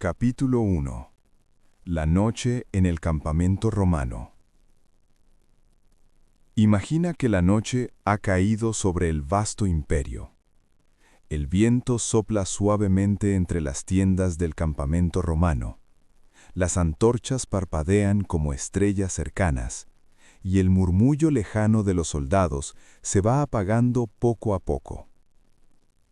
Capítulo 1. La noche en el campamento romano. Imagina que la noche ha caído sobre el vasto imperio. El viento sopla suavemente entre las tiendas del campamento romano. Las antorchas parpadean como estrellas cercanas, y el murmullo lejano de los soldados se va apagando poco a poco.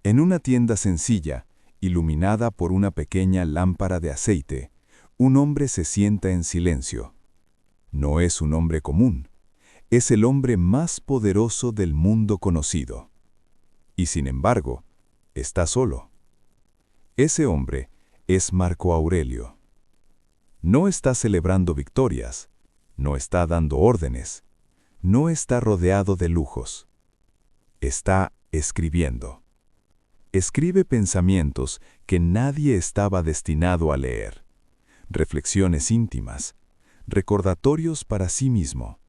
En una tienda sencilla, iluminada por una pequeña lámpara de aceite, un hombre se sienta en silencio. No es un hombre común, es el hombre más poderoso del mundo conocido. Y sin embargo, está solo. Ese hombre es Marco Aurelio. No está celebrando victorias, no está dando órdenes, no está rodeado de lujos. Está escribiendo. Escribe pensamientos que nadie estaba destinado a leer, reflexiones íntimas, recordatorios para sí mismo,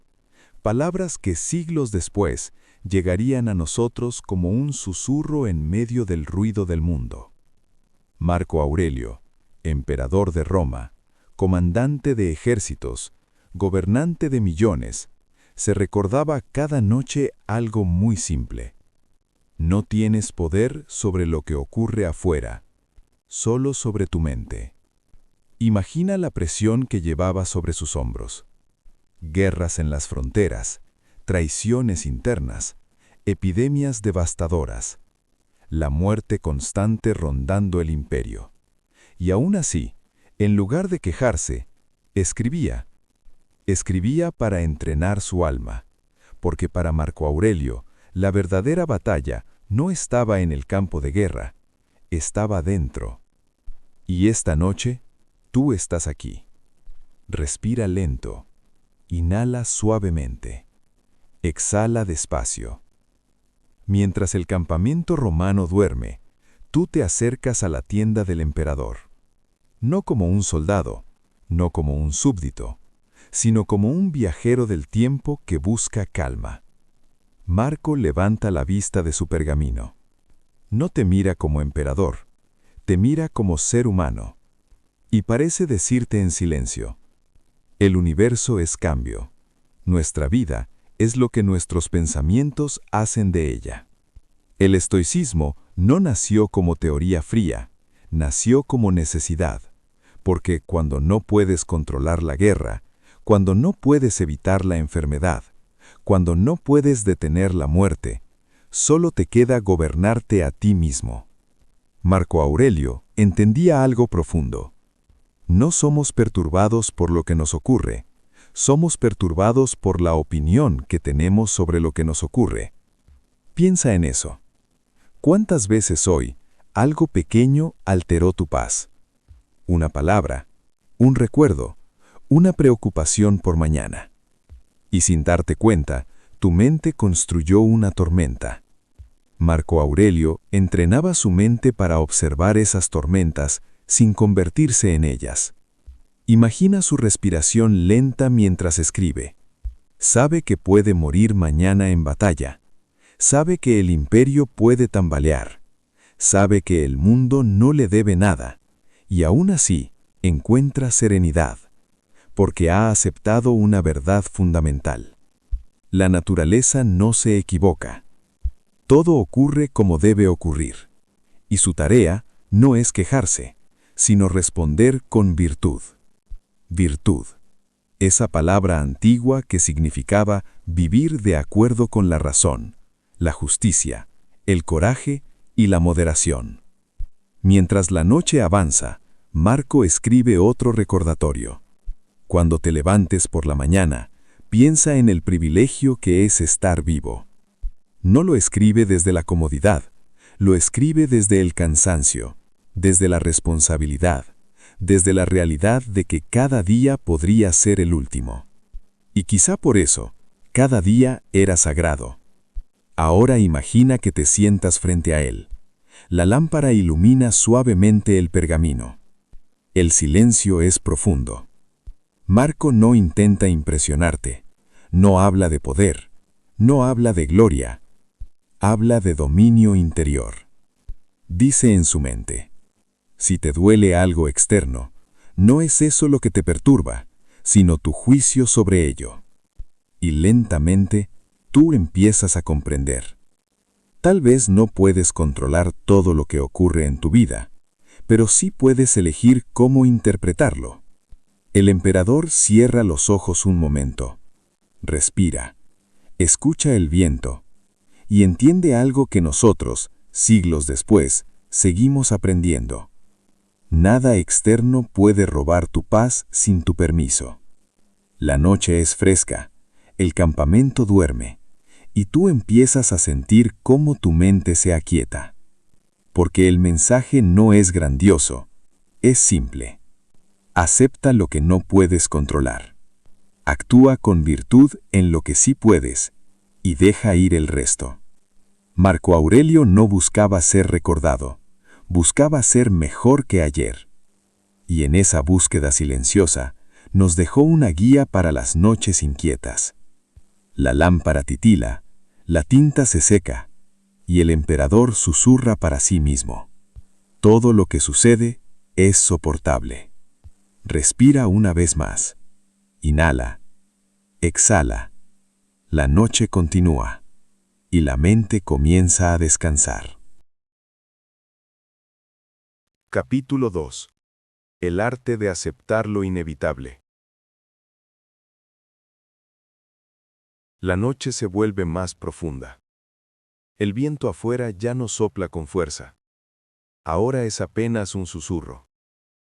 palabras que siglos después llegarían a nosotros como un susurro en medio del ruido del mundo. Marco Aurelio, emperador de Roma, comandante de ejércitos, gobernante de millones, se recordaba cada noche algo muy simple. No tienes poder sobre lo que ocurre afuera, solo sobre tu mente. Imagina la presión que llevaba sobre sus hombros. Guerras en las fronteras, traiciones internas, epidemias devastadoras, la muerte constante rondando el imperio. Y aún así, en lugar de quejarse, escribía. Escribía para entrenar su alma, porque para Marco Aurelio, la verdadera batalla no estaba en el campo de guerra, estaba dentro. Y esta noche, tú estás aquí. Respira lento, inhala suavemente, exhala despacio. Mientras el campamento romano duerme, tú te acercas a la tienda del emperador. No como un soldado, no como un súbdito, sino como un viajero del tiempo que busca calma. Marco levanta la vista de su pergamino. No te mira como emperador, te mira como ser humano. Y parece decirte en silencio: el universo es cambio. Nuestra vida es lo que nuestros pensamientos hacen de ella. El estoicismo no nació como teoría fría, nació como necesidad. Porque cuando no puedes controlar la guerra, cuando no puedes evitar la enfermedad, cuando no puedes detener la muerte, solo te queda gobernarte a ti mismo. Marco Aurelio entendía algo profundo. No somos perturbados por lo que nos ocurre, somos perturbados por la opinión que tenemos sobre lo que nos ocurre. Piensa en eso. ¿Cuántas veces hoy algo pequeño alteró tu paz? Una palabra, un recuerdo, una preocupación por mañana. Y sin darte cuenta, tu mente construyó una tormenta. Marco Aurelio entrenaba su mente para observar esas tormentas sin convertirse en ellas. Imagina su respiración lenta mientras escribe. Sabe que puede morir mañana en batalla. Sabe que el imperio puede tambalear. Sabe que el mundo no le debe nada. Y aún así, encuentra serenidad, porque ha aceptado una verdad fundamental. La naturaleza no se equivoca. Todo ocurre como debe ocurrir. Y su tarea no es quejarse, sino responder con virtud. Virtud. Esa palabra antigua que significaba vivir de acuerdo con la razón, la justicia, el coraje y la moderación. Mientras la noche avanza, Marco escribe otro recordatorio. Cuando te levantes por la mañana, piensa en el privilegio que es estar vivo. No lo escribe desde la comodidad, lo escribe desde el cansancio, desde la responsabilidad, desde la realidad de que cada día podría ser el último. Y quizá por eso, cada día era sagrado. Ahora imagina que te sientas frente a él. La lámpara ilumina suavemente el pergamino. El silencio es profundo. Marco no intenta impresionarte, no habla de poder, no habla de gloria, habla de dominio interior. Dice en su mente: Si te duele algo externo, no es eso lo que te perturba, sino tu juicio sobre ello. Y lentamente, tú empiezas a comprender. Tal vez no puedes controlar todo lo que ocurre en tu vida, pero sí puedes elegir cómo interpretarlo. El emperador cierra los ojos un momento, respira, escucha el viento y entiende algo que nosotros, siglos después, seguimos aprendiendo. Nada externo puede robar tu paz sin tu permiso. La noche es fresca, el campamento duerme, y tú empiezas a sentir cómo tu mente se aquieta. Porque el mensaje no es grandioso, es simple. Acepta lo que no puedes controlar. Actúa con virtud en lo que sí puedes, y deja ir el resto. Marco Aurelio no buscaba ser recordado, buscaba ser mejor que ayer. Y en esa búsqueda silenciosa, nos dejó una guía para las noches inquietas. La lámpara titila, la tinta se seca, y el emperador susurra para sí mismo. Todo lo que sucede es soportable. Respira una vez más. Inhala. Exhala. La noche continúa, y la mente comienza a descansar. Capítulo 2. El arte de aceptar lo inevitable. La noche se vuelve más profunda. El viento afuera ya no sopla con fuerza. Ahora es apenas un susurro.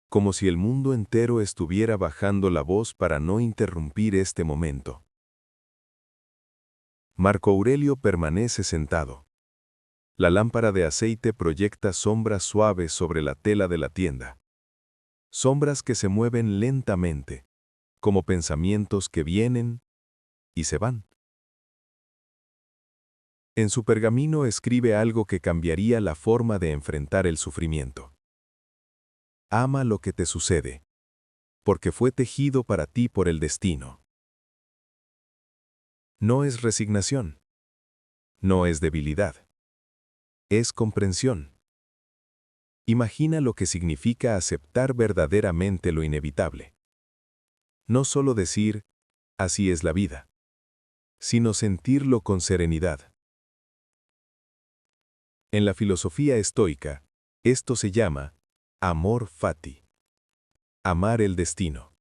Como si el mundo entero estuviera bajando la voz para no interrumpir este momento. Marco Aurelio permanece sentado. La lámpara de aceite proyecta sombras suaves sobre la tela de la tienda. Sombras que se mueven lentamente, como pensamientos que vienen y se van. En su pergamino escribe algo que cambiaría la forma de enfrentar el sufrimiento. Ama lo que te sucede, porque fue tejido para ti por el destino. No es resignación. No es debilidad. Es comprensión. Imagina lo que significa aceptar verdaderamente lo inevitable. No solo decir, así es la vida, sino sentirlo con serenidad. En la filosofía estoica, esto se llama amor fati. Amar el destino.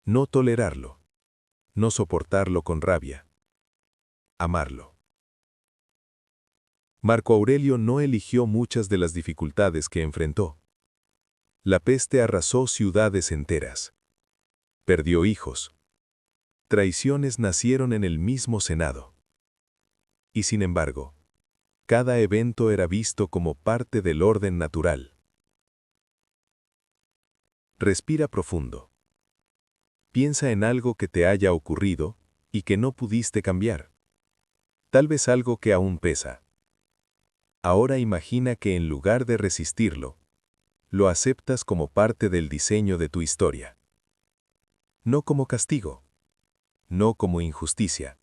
No tolerarlo. No soportarlo con rabia. Amarlo. Marco Aurelio no eligió muchas de las dificultades que enfrentó. La peste arrasó ciudades enteras. Perdió hijos. Traiciones nacieron en el mismo Senado. Y sin embargo, cada evento era visto como parte del orden natural. Respira profundo. Piensa en algo que te haya ocurrido y que no pudiste cambiar. Tal vez algo que aún pesa. Ahora imagina que en lugar de resistirlo, lo aceptas como parte del diseño de tu historia. No como castigo, no como injusticia,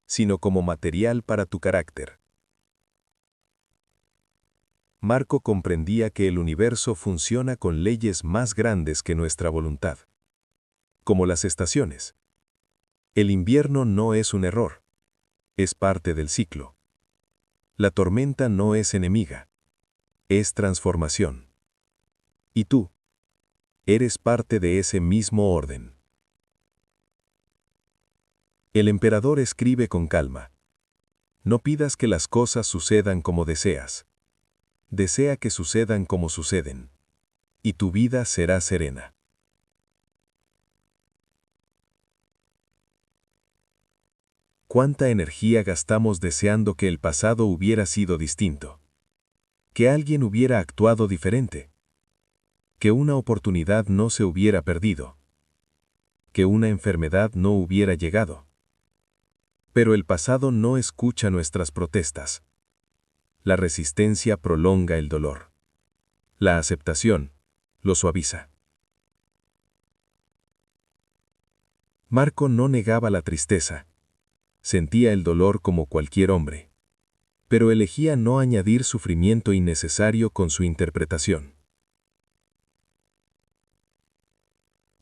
sino como material para tu carácter. Marco comprendía que el universo funciona con leyes más grandes que nuestra voluntad. Como las estaciones. El invierno no es un error, es parte del ciclo. La tormenta no es enemiga, es transformación. Y tú, eres parte de ese mismo orden. El emperador escribe con calma. No pidas que las cosas sucedan como deseas. Desea que sucedan como suceden. Y tu vida será serena. ¿Cuánta energía gastamos deseando que el pasado hubiera sido distinto? Que alguien hubiera actuado diferente. Que una oportunidad no se hubiera perdido. Que una enfermedad no hubiera llegado. Pero el pasado no escucha nuestras protestas. La resistencia prolonga el dolor. La aceptación lo suaviza. Marco no negaba la tristeza. Sentía el dolor como cualquier hombre. Pero elegía no añadir sufrimiento innecesario con su interpretación.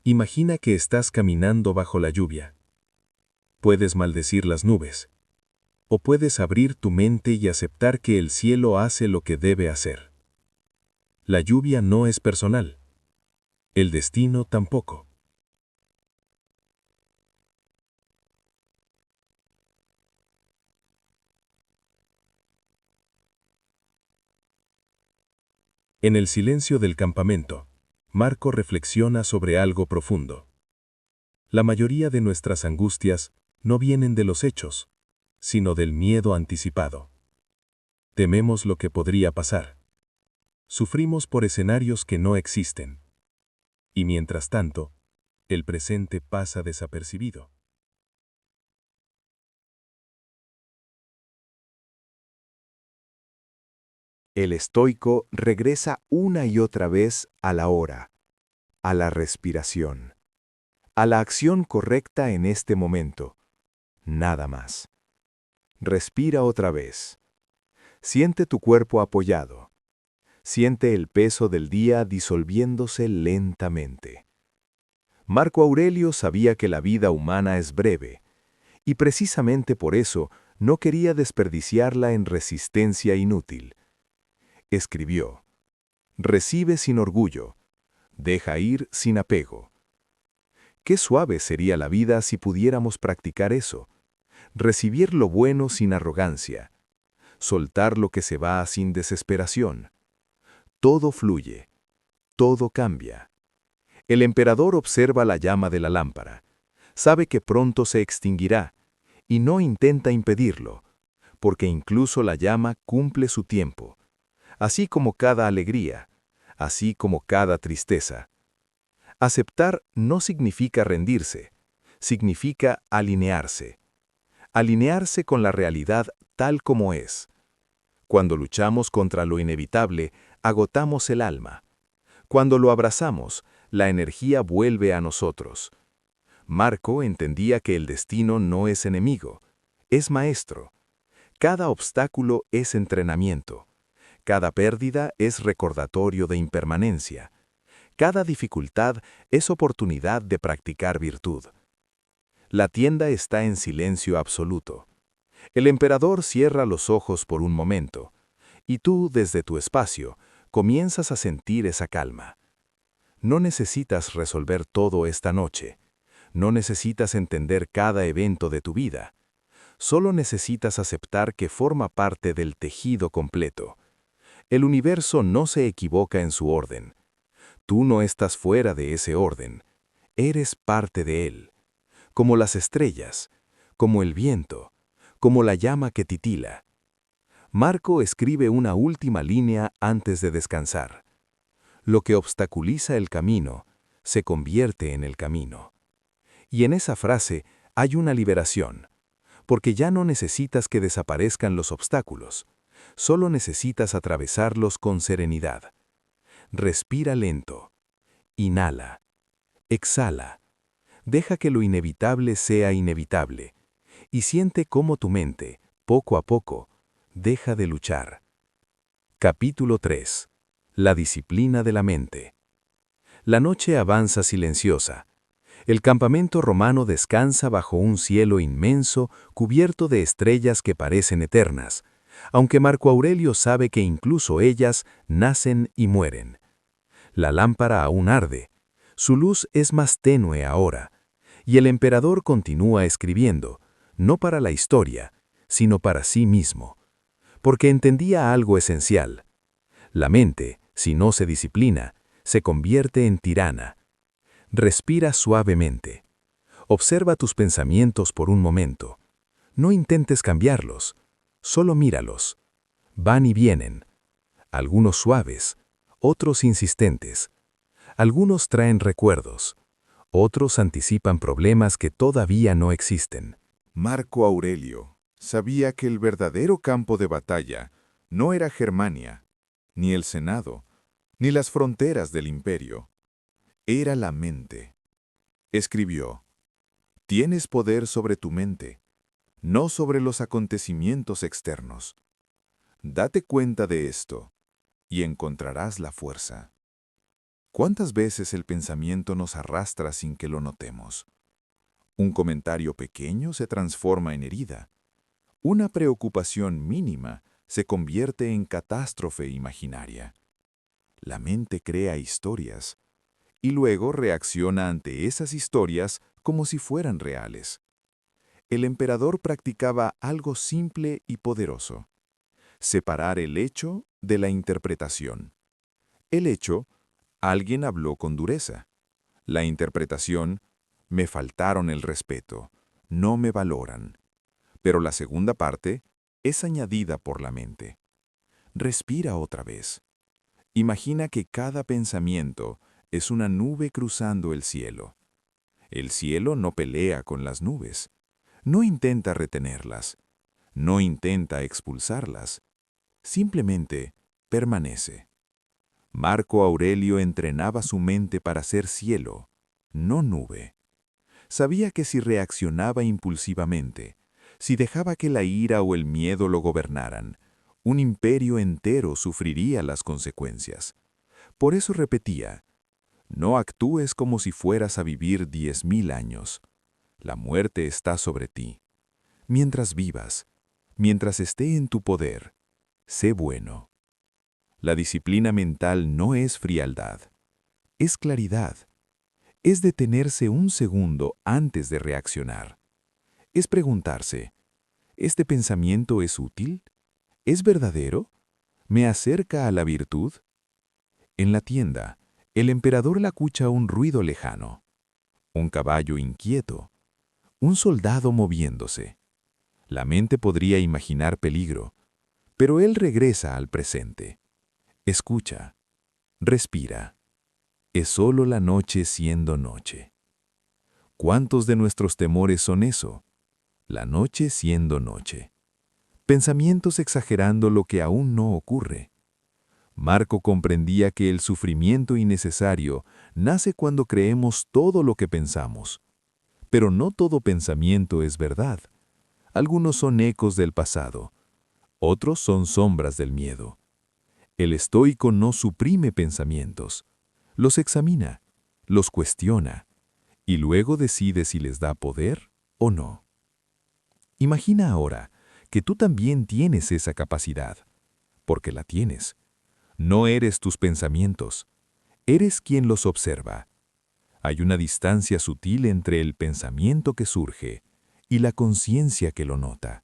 Imagina que estás caminando bajo la lluvia. Puedes maldecir las nubes. O puedes abrir tu mente y aceptar que el cielo hace lo que debe hacer. La lluvia no es personal. El destino tampoco. En el silencio del campamento, Marco reflexiona sobre algo profundo. La mayoría de nuestras angustias no vienen de los hechos, sino del miedo anticipado. Tememos lo que podría pasar. Sufrimos por escenarios que no existen. Y mientras tanto, el presente pasa desapercibido. El estoico regresa una y otra vez a la hora, a la respiración, a la acción correcta en este momento. Nada más. Respira otra vez. Siente tu cuerpo apoyado. Siente el peso del día disolviéndose lentamente. Marco Aurelio sabía que la vida humana es breve, y precisamente por eso no quería desperdiciarla en resistencia inútil. Escribió: recibe sin orgullo, deja ir sin apego. Qué suave sería la vida si pudiéramos practicar eso. Recibir lo bueno sin arrogancia. Soltar lo que se va sin desesperación. Todo fluye. Todo cambia. El emperador observa la llama de la lámpara. Sabe que pronto se extinguirá y no intenta impedirlo, porque incluso la llama cumple su tiempo, así como cada alegría, así como cada tristeza. Aceptar no significa rendirse, significa alinearse. Alinearse con la realidad tal como es. Cuando luchamos contra lo inevitable, agotamos el alma. Cuando lo abrazamos, la energía vuelve a nosotros. Marco entendía que el destino no es enemigo, es maestro. Cada obstáculo es entrenamiento. Cada pérdida es recordatorio de impermanencia. Cada dificultad es oportunidad de practicar virtud. La tienda está en silencio absoluto. El emperador cierra los ojos por un momento, y tú, desde tu espacio, comienzas a sentir esa calma. No necesitas resolver todo esta noche. No necesitas entender cada evento de tu vida. Solo necesitas aceptar que forma parte del tejido completo. El universo no se equivoca en su orden. Tú no estás fuera de ese orden. Eres parte de él. Como las estrellas, como el viento, como la llama que titila. Marco escribe una última línea antes de descansar. Lo que obstaculiza el camino se convierte en el camino. Y en esa frase hay una liberación, porque ya no necesitas que desaparezcan los obstáculos, solo necesitas atravesarlos con serenidad. Respira lento. Inhala. Exhala. Deja que lo inevitable sea inevitable, y siente cómo tu mente, poco a poco, deja de luchar. Capítulo 3. La disciplina de la mente. La noche avanza silenciosa. El campamento romano descansa bajo un cielo inmenso cubierto de estrellas que parecen eternas, aunque Marco Aurelio sabe que incluso ellas nacen y mueren. La lámpara aún arde. Su luz es más tenue ahora, y el emperador continúa escribiendo, no para la historia, sino para sí mismo, porque entendía algo esencial. La mente, si no se disciplina, se convierte en tirana. Respira suavemente. Observa tus pensamientos por un momento. No intentes cambiarlos, solo míralos. Van y vienen. Algunos suaves, otros insistentes. Algunos traen recuerdos. Otros anticipan problemas que todavía no existen. Marco Aurelio sabía que el verdadero campo de batalla no era Germania, ni el Senado, ni las fronteras del imperio. Era la mente. Escribió: tienes poder sobre tu mente, no sobre los acontecimientos externos. Date cuenta de esto, y encontrarás la fuerza. ¿Cuántas veces el pensamiento nos arrastra sin que lo notemos? Un comentario pequeño se transforma en herida. Una preocupación mínima se convierte en catástrofe imaginaria. La mente crea historias y luego reacciona ante esas historias como si fueran reales. El emperador practicaba algo simple y poderoso: separar el hecho de la interpretación. El hecho: alguien habló con dureza. La interpretación: me faltaron el respeto, no me valoran. Pero la segunda parte es añadida por la mente. Respira otra vez. Imagina que cada pensamiento es una nube cruzando el cielo. El cielo no pelea con las nubes, no intenta retenerlas, no intenta expulsarlas, simplemente permanece. Marco Aurelio entrenaba su mente para ser cielo, no nube. Sabía que si reaccionaba impulsivamente, si dejaba que la ira o el miedo lo gobernaran, un imperio entero sufriría las consecuencias. Por eso repetía: no actúes como si fueras a vivir 10.000 años. La muerte está sobre ti. Mientras vivas, mientras esté en tu poder, sé bueno. La disciplina mental no es frialdad, es claridad. Es detenerse un segundo antes de reaccionar. Es preguntarse: ¿este pensamiento es útil? ¿Es verdadero? ¿Me acerca a la virtud? En la tienda, el emperador escucha un ruido lejano, un caballo inquieto, un soldado moviéndose. La mente podría imaginar peligro, pero él regresa al presente. Escucha, respira. Es solo la noche siendo noche. ¿Cuántos de nuestros temores son eso? La noche siendo noche. Pensamientos exagerando lo que aún no ocurre. Marco comprendía que el sufrimiento innecesario nace cuando creemos todo lo que pensamos. Pero no todo pensamiento es verdad. Algunos son ecos del pasado, otros son sombras del miedo. El estoico no suprime pensamientos, los examina, los cuestiona, y luego decide si les da poder o no. Imagina ahora que tú también tienes esa capacidad, porque la tienes. No eres tus pensamientos, eres quien los observa. Hay una distancia sutil entre el pensamiento que surge y la conciencia que lo nota.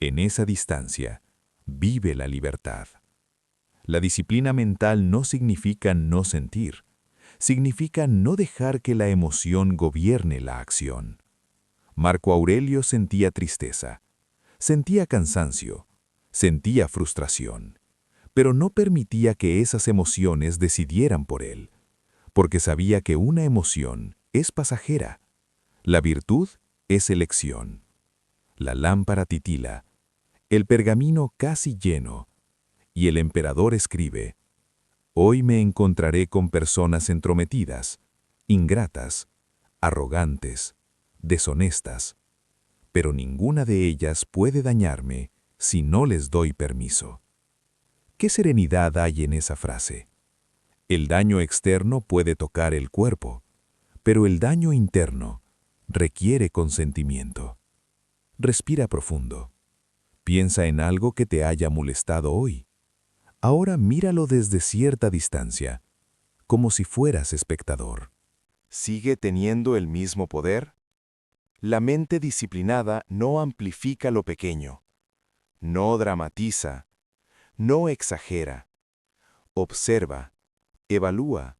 En esa distancia, vive la libertad. La disciplina mental no significa no sentir, significa no dejar que la emoción gobierne la acción. Marco Aurelio sentía tristeza, sentía cansancio, sentía frustración, pero no permitía que esas emociones decidieran por él, porque sabía que una emoción es pasajera. La virtud es elección. La lámpara titila, el pergamino casi lleno, y el emperador escribe: hoy me encontraré con personas entrometidas, ingratas, arrogantes, deshonestas, pero ninguna de ellas puede dañarme si no les doy permiso. ¿Qué serenidad hay en esa frase? El daño externo puede tocar el cuerpo, pero el daño interno requiere consentimiento. Respira profundo. Piensa en algo que te haya molestado hoy. Ahora míralo desde cierta distancia, como si fueras espectador. ¿Sigue teniendo el mismo poder? La mente disciplinada no amplifica lo pequeño, no dramatiza, no exagera. Observa, evalúa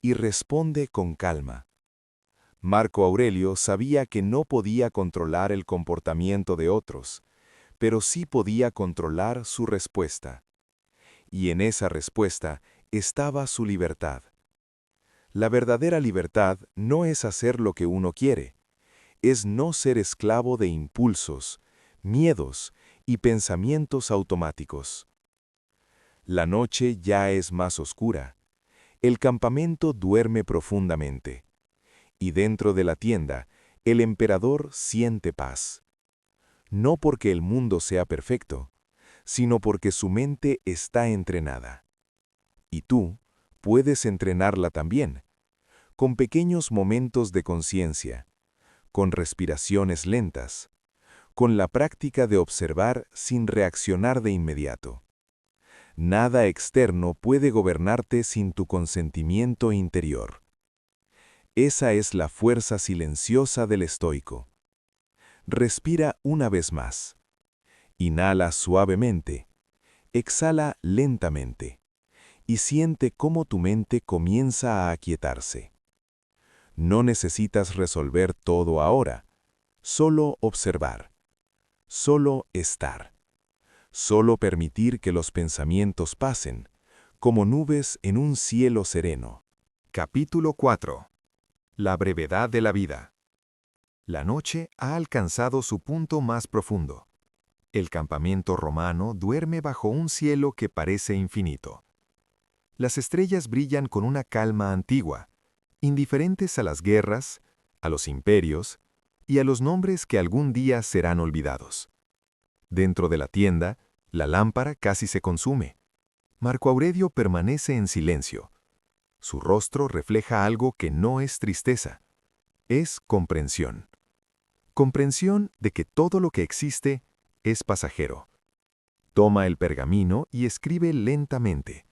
y responde con calma. Marco Aurelio sabía que no podía controlar el comportamiento de otros, pero sí podía controlar su respuesta. Y en esa respuesta estaba su libertad. La verdadera libertad no es hacer lo que uno quiere, es no ser esclavo de impulsos, miedos y pensamientos automáticos. La noche ya es más oscura. El campamento duerme profundamente. Y dentro de la tienda, el emperador siente paz. No porque el mundo sea perfecto, sino porque su mente está entrenada. Y tú puedes entrenarla también, con pequeños momentos de conciencia, con respiraciones lentas, con la práctica de observar sin reaccionar de inmediato. Nada externo puede gobernarte sin tu consentimiento interior. Esa es la fuerza silenciosa del estoico. Respira una vez más. Inhala suavemente. Exhala lentamente. Y siente cómo tu mente comienza a aquietarse. No necesitas resolver todo ahora. Solo observar. Solo estar. Solo permitir que los pensamientos pasen, como nubes en un cielo sereno. Capítulo 4. La brevedad de la vida. La noche ha alcanzado su punto más profundo. El campamento romano duerme bajo un cielo que parece infinito. Las estrellas brillan con una calma antigua, indiferentes a las guerras, a los imperios y a los nombres que algún día serán olvidados. Dentro de la tienda, la lámpara casi se consume. Marco Aurelio permanece en silencio. Su rostro refleja algo que no es tristeza, es comprensión. Comprensión de que todo lo que existe es pasajero. Toma el pergamino y escribe lentamente.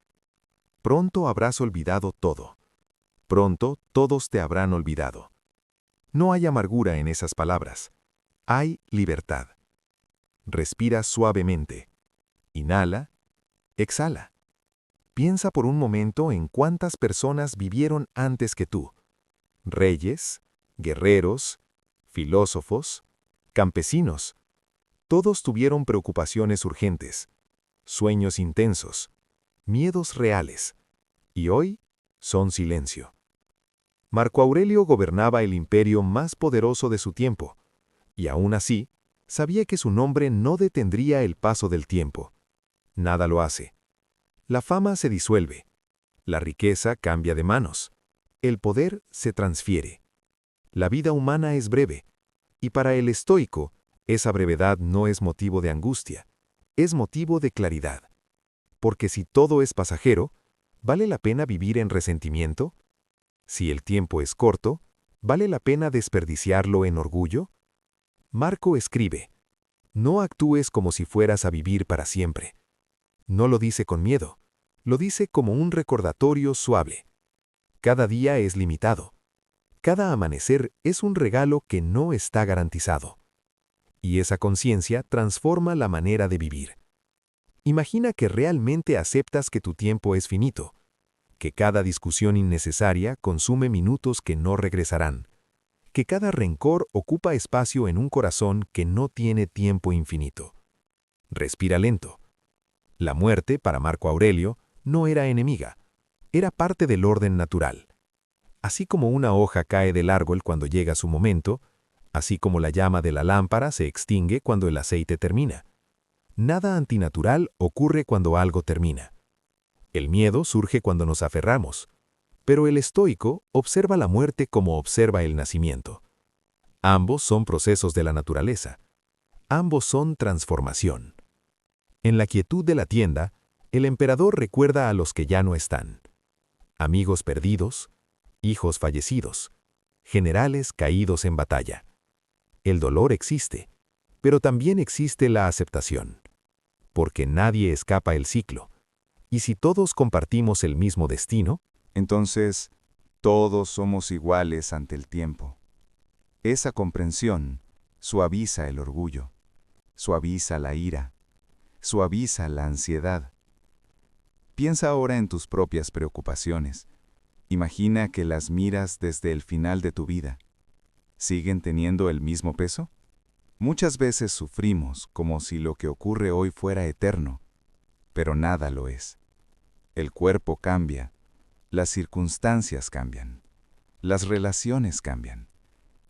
Pronto habrás olvidado todo. Pronto todos te habrán olvidado. No hay amargura en esas palabras. Hay libertad. Respira suavemente. Inhala. Exhala. Piensa por un momento en cuántas personas vivieron antes que tú. Reyes, guerreros, filósofos, campesinos. Todos tuvieron preocupaciones urgentes, sueños intensos, miedos reales, y hoy son silencio. Marco Aurelio gobernaba el imperio más poderoso de su tiempo, y aún así, sabía que su nombre no detendría el paso del tiempo. Nada lo hace. La fama se disuelve, la riqueza cambia de manos, el poder se transfiere. La vida humana es breve, y para el estoico, esa brevedad no es motivo de angustia, es motivo de claridad. Porque si todo es pasajero, ¿vale la pena vivir en resentimiento? Si el tiempo es corto, ¿vale la pena desperdiciarlo en orgullo? Marco escribe, no actúes como si fueras a vivir para siempre. No lo dice con miedo, lo dice como un recordatorio suave. Cada día es limitado. Cada amanecer es un regalo que no está garantizado. Y esa conciencia transforma la manera de vivir. Imagina que realmente aceptas que tu tiempo es finito, que cada discusión innecesaria consume minutos que no regresarán, que cada rencor ocupa espacio en un corazón que no tiene tiempo infinito. Respira lento. La muerte, para Marco Aurelio, no era enemiga, era parte del orden natural. Así como una hoja cae del árbol cuando llega su momento, así como la llama de la lámpara se extingue cuando el aceite termina. Nada antinatural ocurre cuando algo termina. El miedo surge cuando nos aferramos, pero el estoico observa la muerte como observa el nacimiento. Ambos son procesos de la naturaleza. Ambos son transformación. En la quietud de la tienda, el emperador recuerda a los que ya no están. Amigos perdidos, hijos fallecidos, generales caídos en batalla. El dolor existe, pero también existe la aceptación. Porque nadie escapa el ciclo. Y si todos compartimos el mismo destino, entonces todos somos iguales ante el tiempo. Esa comprensión suaviza el orgullo, suaviza la ira, suaviza la ansiedad. Piensa ahora en tus propias preocupaciones. Imagina que las miras desde el final de tu vida. ¿Siguen teniendo el mismo peso? Muchas veces sufrimos como si lo que ocurre hoy fuera eterno, pero nada lo es. El cuerpo cambia, las circunstancias cambian, las relaciones cambian.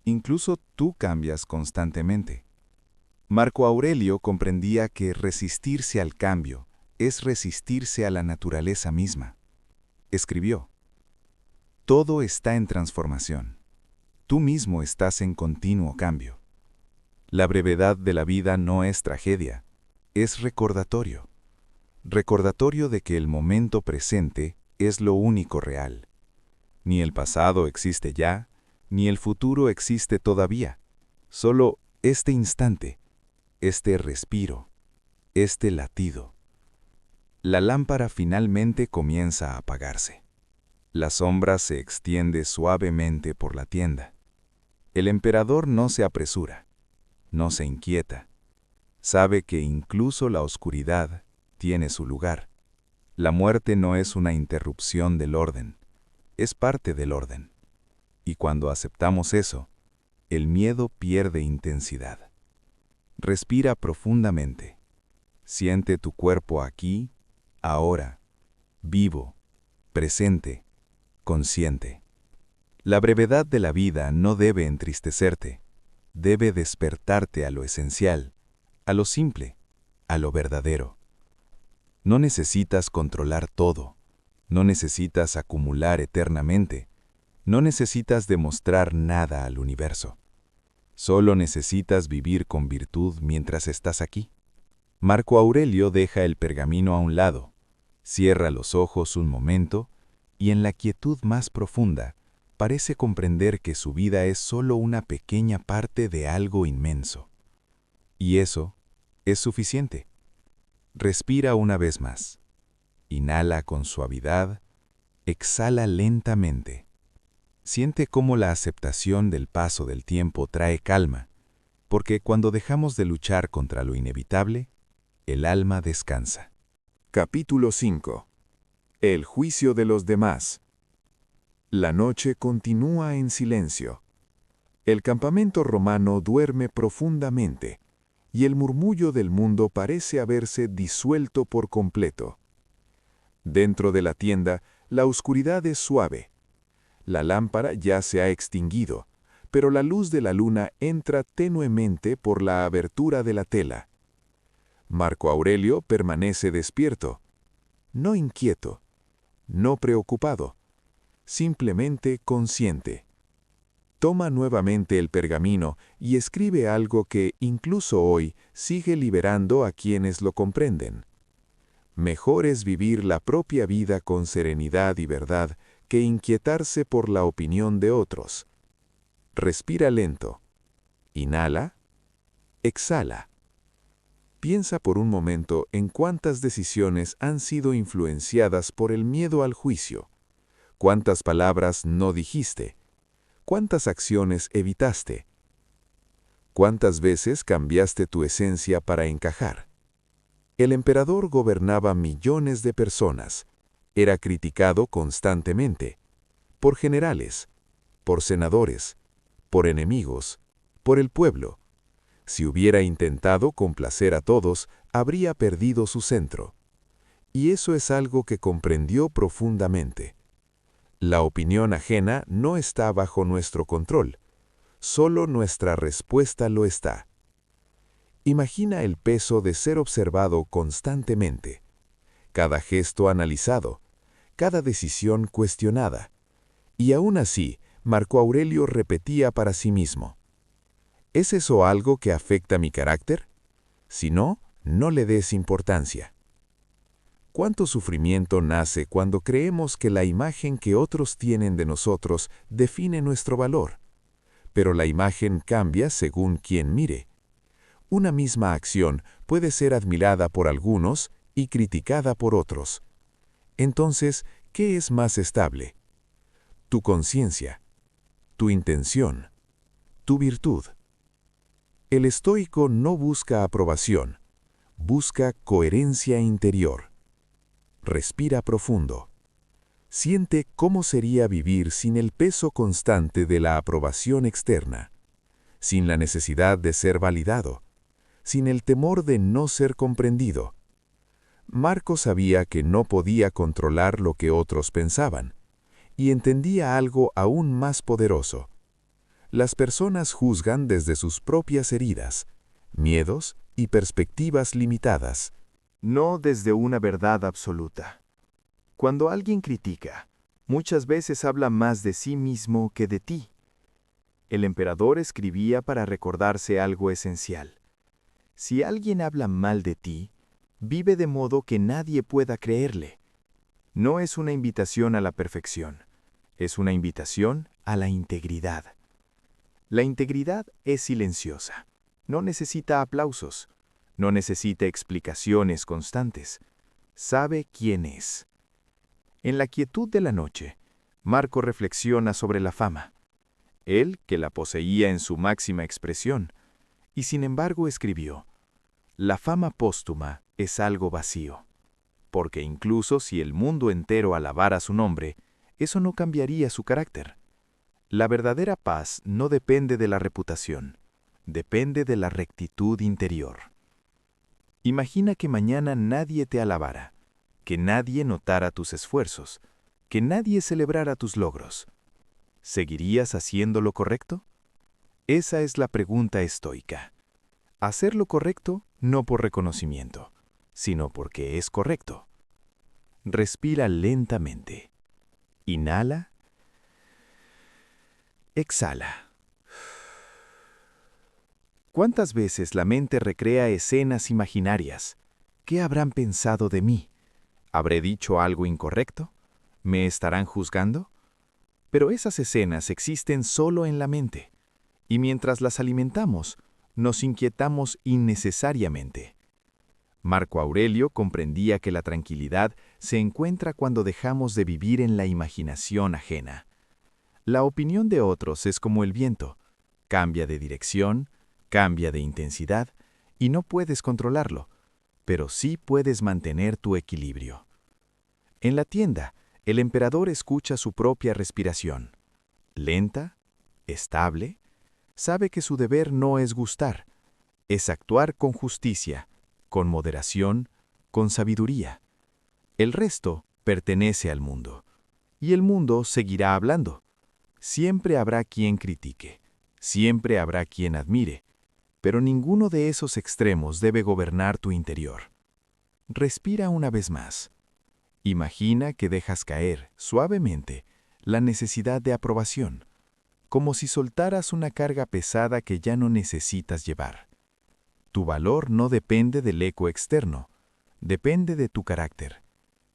Incluso tú cambias constantemente. Marco Aurelio comprendía que resistirse al cambio es resistirse a la naturaleza misma. Escribió, todo está en transformación. Tú mismo estás en continuo cambio. La brevedad de la vida no es tragedia, es recordatorio. Recordatorio de que el momento presente es lo único real. Ni el pasado existe ya, ni el futuro existe todavía. Solo este instante, este respiro, este latido. La lámpara finalmente comienza a apagarse. La sombra se extiende suavemente por la tienda. El emperador no se apresura, no se inquieta. Sabe que incluso la oscuridad tiene su lugar. La muerte no es una interrupción del orden, es parte del orden. Y cuando aceptamos eso, el miedo pierde intensidad. Respira profundamente. Siente tu cuerpo aquí, ahora, vivo, presente, consciente. La brevedad de la vida no debe entristecerte, debe despertarte a lo esencial, a lo simple, a lo verdadero. No necesitas controlar todo, no necesitas acumular eternamente, no necesitas demostrar nada al universo. Solo necesitas vivir con virtud mientras estás aquí. Marco Aurelio deja el pergamino a un lado, cierra los ojos un momento y en la quietud más profunda parece comprender que su vida es solo una pequeña parte de algo inmenso. Y eso es suficiente. Respira una vez más. Inhala con suavidad, exhala lentamente. Siente cómo la aceptación del paso del tiempo trae calma, porque cuando dejamos de luchar contra lo inevitable, el alma descansa. Capítulo 5. El juicio de los demás. La noche continúa en silencio. El campamento romano duerme profundamente, y el murmullo del mundo parece haberse disuelto por completo. Dentro de la tienda, la oscuridad es suave. La lámpara ya se ha extinguido, pero la luz de la luna entra tenuemente por la abertura de la tela. Marco Aurelio permanece despierto, no inquieto, no preocupado, simplemente consciente. Toma nuevamente el pergamino y escribe algo que, incluso hoy, sigue liberando a quienes lo comprenden. Mejor es vivir la propia vida con serenidad y verdad que inquietarse por la opinión de otros. Respira lento. Inhala. Exhala. Piensa por un momento en cuántas decisiones han sido influenciadas por el miedo al juicio. ¿Cuántas palabras no dijiste? ¿Cuántas acciones evitaste? ¿Cuántas veces cambiaste tu esencia para encajar? El emperador gobernaba millones de personas. Era criticado constantemente, por generales, por senadores, por enemigos, por el pueblo. Si hubiera intentado complacer a todos, habría perdido su centro. Y eso es algo que comprendió profundamente. La opinión ajena no está bajo nuestro control, solo nuestra respuesta lo está. Imagina el peso de ser observado constantemente, cada gesto analizado, cada decisión cuestionada. Y aún así, Marco Aurelio repetía para sí mismo: ¿es eso algo que afecta mi carácter? Si no, no le des importancia. ¿Cuánto sufrimiento nace cuando creemos que la imagen que otros tienen de nosotros define nuestro valor? Pero la imagen cambia según quien mire. Una misma acción puede ser admirada por algunos y criticada por otros. Entonces, ¿qué es más estable? Tu conciencia, tu intención, tu virtud. El estoico no busca aprobación, busca coherencia interior. Respira profundo. Siente cómo sería vivir sin el peso constante de la aprobación externa, sin la necesidad de ser validado, sin el temor de no ser comprendido. Marco sabía que no podía controlar lo que otros pensaban, y entendía algo aún más poderoso. Las personas juzgan desde sus propias heridas, miedos y perspectivas limitadas, no desde una verdad absoluta. Cuando alguien critica, muchas veces habla más de sí mismo que de ti. El emperador escribía para recordarse algo esencial. Si alguien habla mal de ti, vive de modo que nadie pueda creerle. No es una invitación a la perfección, es una invitación a la integridad. La integridad es silenciosa, no necesita aplausos, no necesita explicaciones constantes. Sabe quién es. En la quietud de la noche, Marco reflexiona sobre la fama. Él, que la poseía en su máxima expresión, y sin embargo escribió: la fama póstuma es algo vacío, porque incluso si el mundo entero alabara su nombre, eso no cambiaría su carácter. La verdadera paz no depende de la reputación, depende de la rectitud interior. Imagina que mañana nadie te alabara, que nadie notara tus esfuerzos, que nadie celebrara tus logros. ¿Seguirías haciendo lo correcto? Esa es la pregunta estoica. Hacer lo correcto no por reconocimiento, sino porque es correcto. Respira lentamente. Inhala. Exhala. ¿Cuántas veces la mente recrea escenas imaginarias? ¿Qué habrán pensado de mí? ¿Habré dicho algo incorrecto? ¿Me estarán juzgando? Pero esas escenas existen solo en la mente, y mientras las alimentamos, nos inquietamos innecesariamente. Marco Aurelio comprendía que la tranquilidad se encuentra cuando dejamos de vivir en la imaginación ajena. La opinión de otros es como el viento, cambia de dirección, cambia de intensidad, y no puedes controlarlo, pero sí puedes mantener tu equilibrio. En la tienda, el emperador escucha su propia respiración. Lenta, estable, sabe que su deber no es gustar, es actuar con justicia, con moderación, con sabiduría. El resto pertenece al mundo, y el mundo seguirá hablando. Siempre habrá quien critique, siempre habrá quien admire, pero ninguno de esos extremos debe gobernar tu interior. Respira una vez más. Imagina que dejas caer, suavemente, la necesidad de aprobación, como si soltaras una carga pesada que ya no necesitas llevar. Tu valor no depende del eco externo, depende de tu carácter.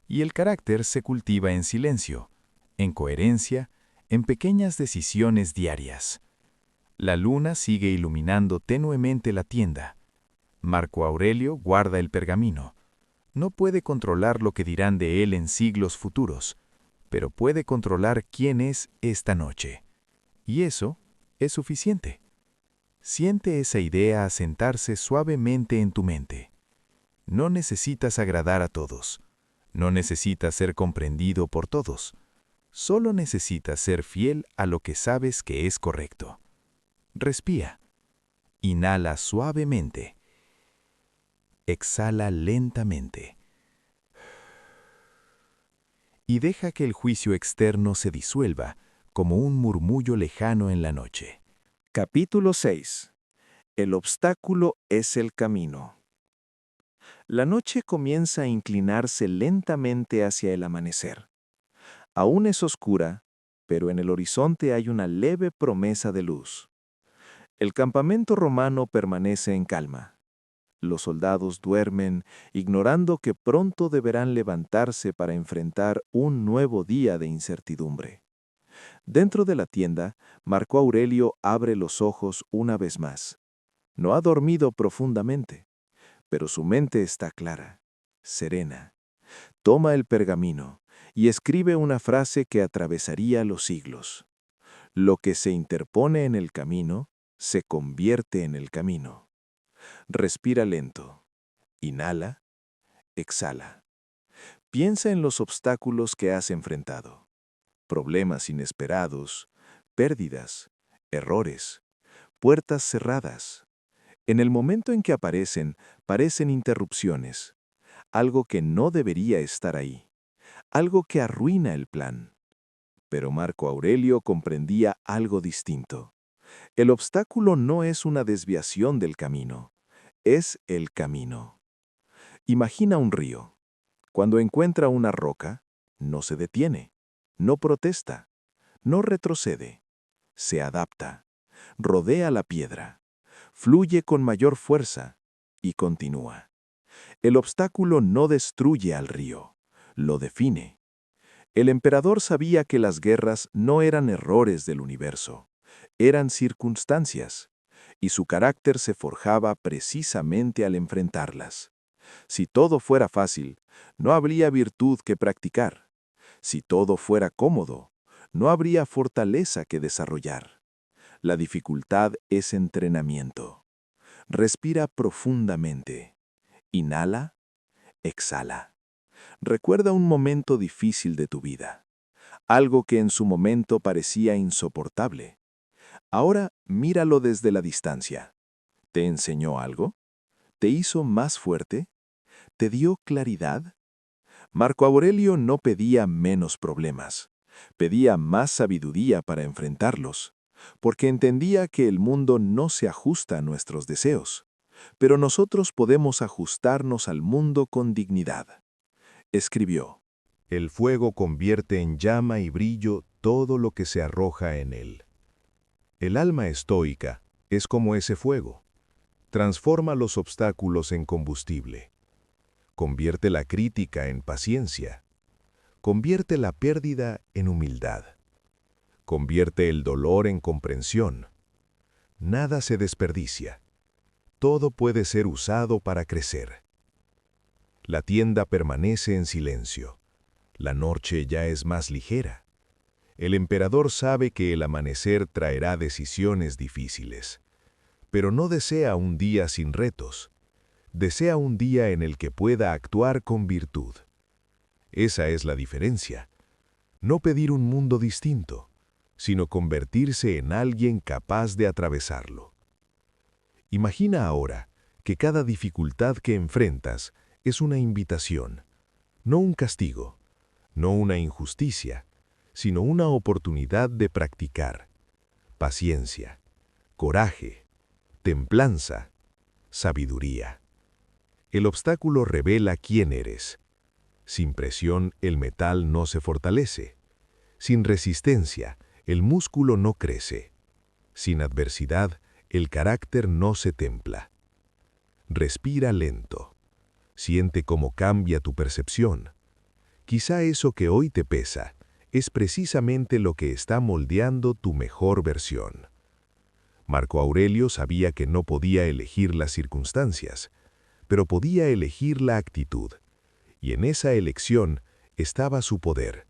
Y el carácter se cultiva en silencio, en coherencia, en pequeñas decisiones diarias. La luna sigue iluminando tenuemente la tienda. Marco Aurelio guarda el pergamino. No puede controlar lo que dirán de él en siglos futuros, pero puede controlar quién es esta noche. Y eso es suficiente. Siente esa idea asentarse suavemente en tu mente. No necesitas agradar a todos. No necesitas ser comprendido por todos. Solo necesitas ser fiel a lo que sabes que es correcto. Respira. Inhala suavemente. Exhala lentamente. Y deja que el juicio externo se disuelva como un murmullo lejano en la noche. Capítulo 6. El obstáculo es el camino. La noche comienza a inclinarse lentamente hacia el amanecer. Aún es oscura, pero en el horizonte hay una leve promesa de luz. El campamento romano permanece en calma. Los soldados duermen, ignorando que pronto deberán levantarse para enfrentar un nuevo día de incertidumbre. Dentro de la tienda, Marco Aurelio abre los ojos una vez más. No ha dormido profundamente, pero su mente está clara, serena. Toma el pergamino y escribe una frase que atravesaría los siglos. Lo que se interpone en el camino, se convierte en el camino. Respira lento. Inhala, exhala. Piensa en los obstáculos que has enfrentado. Problemas inesperados, pérdidas, errores, puertas cerradas. En el momento en que aparecen, parecen interrupciones, algo que no debería estar ahí, algo que arruina el plan. Pero Marco Aurelio comprendía algo distinto. El obstáculo no es una desviación del camino, es el camino. Imagina un río. Cuando encuentra una roca, no se detiene, no protesta, no retrocede, se adapta, rodea la piedra, fluye con mayor fuerza y continúa. El obstáculo no destruye al río, lo define, El emperador sabía que las guerras no eran errores del universo, eran circunstancias, y su carácter se forjaba precisamente al enfrentarlas. Si todo fuera fácil, no habría virtud que practicar. Si todo fuera cómodo, no habría fortaleza que desarrollar. La dificultad es entrenamiento. Respira profundamente. Inhala, exhala. Recuerda un momento difícil de tu vida. Algo que en su momento parecía insoportable. Ahora míralo desde la distancia. ¿Te enseñó algo? ¿Te hizo más fuerte? ¿Te dio claridad? Marco Aurelio no pedía menos problemas, pedía más sabiduría para enfrentarlos, porque entendía que el mundo no se ajusta a nuestros deseos, pero nosotros podemos ajustarnos al mundo con dignidad. Escribió: El fuego convierte en llama y brillo todo lo que se arroja en él. El alma estoica es como ese fuego. Transforma los obstáculos en combustible. Convierte la crítica en paciencia. Convierte la pérdida en humildad. Convierte el dolor en comprensión. Nada se desperdicia. Todo puede ser usado para crecer. La tienda permanece en silencio. La noche ya es más ligera. El emperador sabe que el amanecer traerá decisiones difíciles, pero no desea un día sin retos. Desea un día en el que pueda actuar con virtud. Esa es la diferencia. No pedir un mundo distinto, sino convertirse en alguien capaz de atravesarlo. Imagina ahora que cada dificultad que enfrentas es una invitación, no un castigo, no una injusticia, sino una oportunidad de practicar paciencia, coraje, templanza, sabiduría. El obstáculo revela quién eres. Sin presión, el metal no se fortalece. Sin resistencia, el músculo no crece. Sin adversidad, el carácter no se templa. Respira lento. Siente cómo cambia tu percepción. Quizá eso que hoy te pesa es precisamente lo que está moldeando tu mejor versión. Marco Aurelio sabía que no podía elegir las circunstancias, pero podía elegir la actitud, y en esa elección estaba su poder,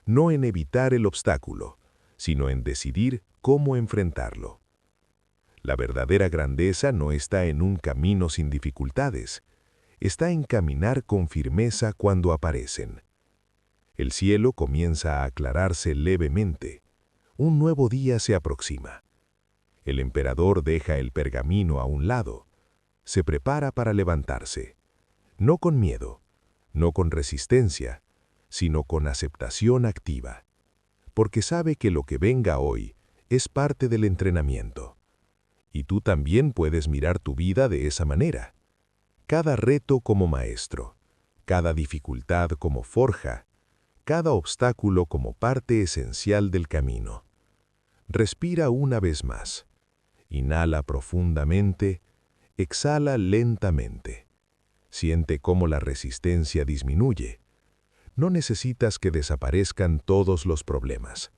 no en evitar el obstáculo, sino en decidir cómo enfrentarlo. La verdadera grandeza no está en un camino sin dificultades, está en caminar con firmeza cuando aparecen. El cielo comienza a aclararse levemente, un nuevo día se aproxima. El emperador deja el pergamino a un lado, se prepara para levantarse, no con miedo, no con resistencia, sino con aceptación activa, porque sabe que lo que venga hoy es parte del entrenamiento. Y tú también puedes mirar tu vida de esa manera. Cada reto como maestro, cada dificultad como forja, cada obstáculo como parte esencial del camino. Respira una vez más. Inhala profundamente, exhala lentamente. Siente cómo la resistencia disminuye. No necesitas que desaparezcan todos los problemas.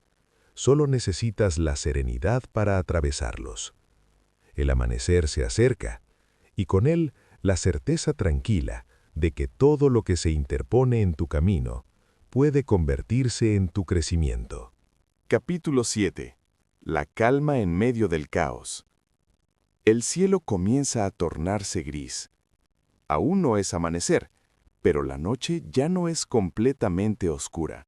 Solo necesitas la serenidad para atravesarlos. El amanecer se acerca, y con él la certeza tranquila de que todo lo que se interpone en tu camino puede convertirse en tu crecimiento. Capítulo 7. La calma en medio del caos. El cielo comienza a tornarse gris. Aún no es amanecer, pero la noche ya no es completamente oscura.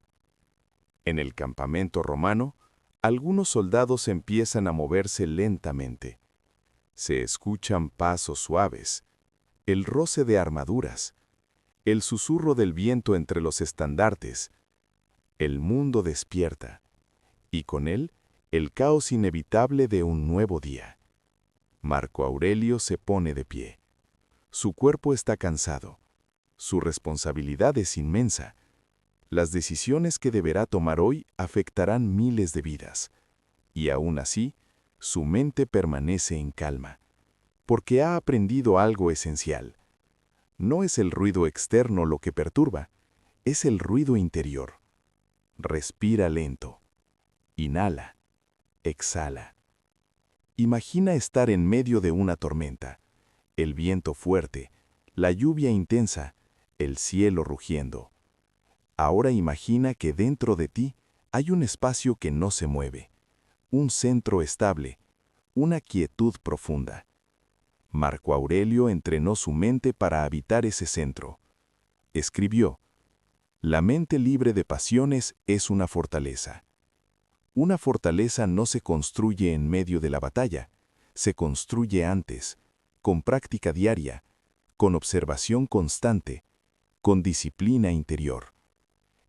En el campamento romano, algunos soldados empiezan a moverse lentamente. Se escuchan pasos suaves, el roce de armaduras, el susurro del viento entre los estandartes. El mundo despierta, y con él el caos inevitable de un nuevo día. Marco Aurelio se pone de pie. Su cuerpo está cansado. Su responsabilidad es inmensa. Las decisiones que deberá tomar hoy afectarán miles de vidas. Y aún así, su mente permanece en calma, porque ha aprendido algo esencial. No es el ruido externo lo que perturba, es el ruido interior. Respira lento. Inhala. Exhala. Imagina estar en medio de una tormenta. El viento fuerte, la lluvia intensa, el cielo rugiendo. Ahora imagina que dentro de ti hay un espacio que no se mueve, un centro estable, una quietud profunda. Marco Aurelio entrenó su mente para habitar ese centro. Escribió: la mente libre de pasiones es una fortaleza. Una fortaleza no se construye en medio de la batalla, se construye antes, con práctica diaria, con observación constante, con disciplina interior.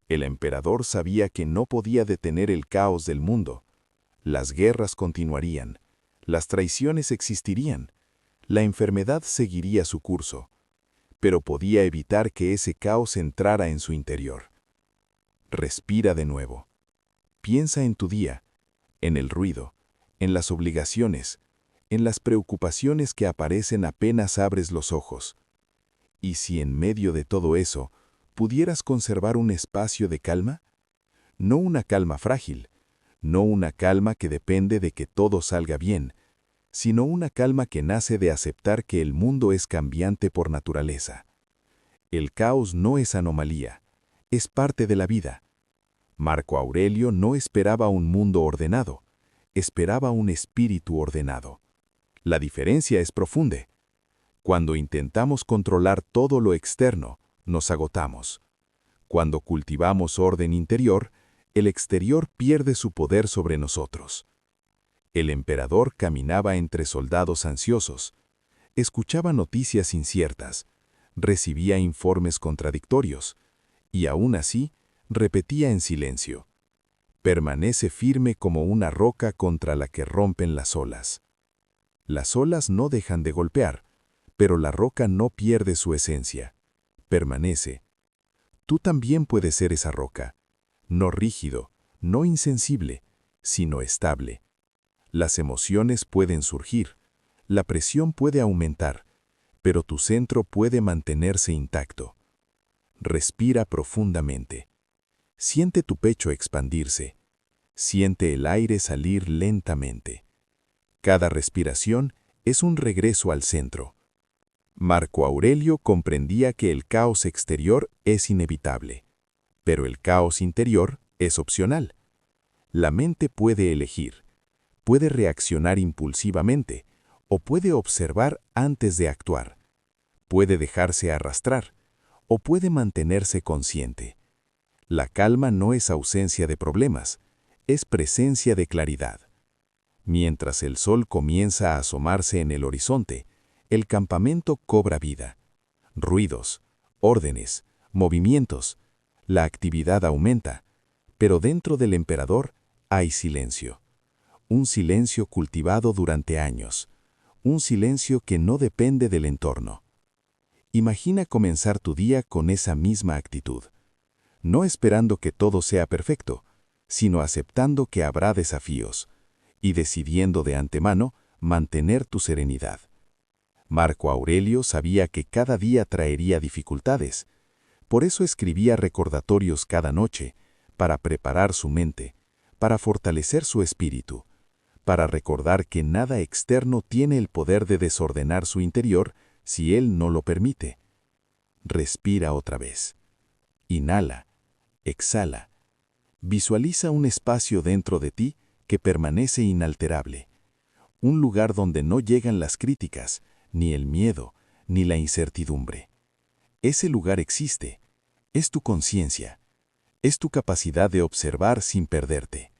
El emperador sabía que no podía detener el caos del mundo. Las guerras continuarían, las traiciones existirían, la enfermedad seguiría su curso, pero podía evitar que ese caos entrara en su interior. Respira de nuevo. Piensa en tu día, en el ruido, en las obligaciones, en las preocupaciones que aparecen apenas abres los ojos. ¿Y si en medio de todo eso pudieras conservar un espacio de calma? No una calma frágil, no una calma que depende de que todo salga bien, sino una calma que nace de aceptar que el mundo es cambiante por naturaleza. El caos no es anomalía, es parte de la vida. Marco Aurelio no esperaba un mundo ordenado, esperaba un espíritu ordenado. La diferencia es profunda. Cuando intentamos controlar todo lo externo, nos agotamos. Cuando cultivamos orden interior, el exterior pierde su poder sobre nosotros. El emperador caminaba entre soldados ansiosos, escuchaba noticias inciertas, recibía informes contradictorios, y aún así repetía en silencio: permanece firme como una roca contra la que rompen las olas. Las olas no dejan de golpear, pero la roca no pierde su esencia. Permanece. Tú también puedes ser esa roca, no rígido, no insensible, sino estable. Las emociones pueden surgir, la presión puede aumentar, pero tu centro puede mantenerse intacto. Respira profundamente. Siente tu pecho expandirse. Siente el aire salir lentamente. Cada respiración es un regreso al centro. Marco Aurelio comprendía que el caos exterior es inevitable, pero el caos interior es opcional. La mente puede elegir, puede reaccionar impulsivamente o puede observar antes de actuar, puede dejarse arrastrar o puede mantenerse consciente. La calma no es ausencia de problemas, es presencia de claridad. Mientras el sol comienza a asomarse en el horizonte, el campamento cobra vida. Ruidos, órdenes, movimientos, la actividad aumenta, pero dentro del emperador hay silencio. Un silencio cultivado durante años, un silencio que no depende del entorno. Imagina comenzar tu día con esa misma actitud, no esperando que todo sea perfecto, sino aceptando que habrá desafíos, y decidiendo de antemano mantener tu serenidad. Marco Aurelio sabía que cada día traería dificultades, por eso escribía recordatorios cada noche, para preparar su mente, para fortalecer su espíritu, para recordar que nada externo tiene el poder de desordenar su interior si él no lo permite. Respira otra vez. Inhala, exhala. Visualiza un espacio dentro de ti que permanece inalterable, un lugar donde no llegan las críticas, ni el miedo, ni la incertidumbre. Ese lugar existe, es tu conciencia, es tu capacidad de observar sin perderte.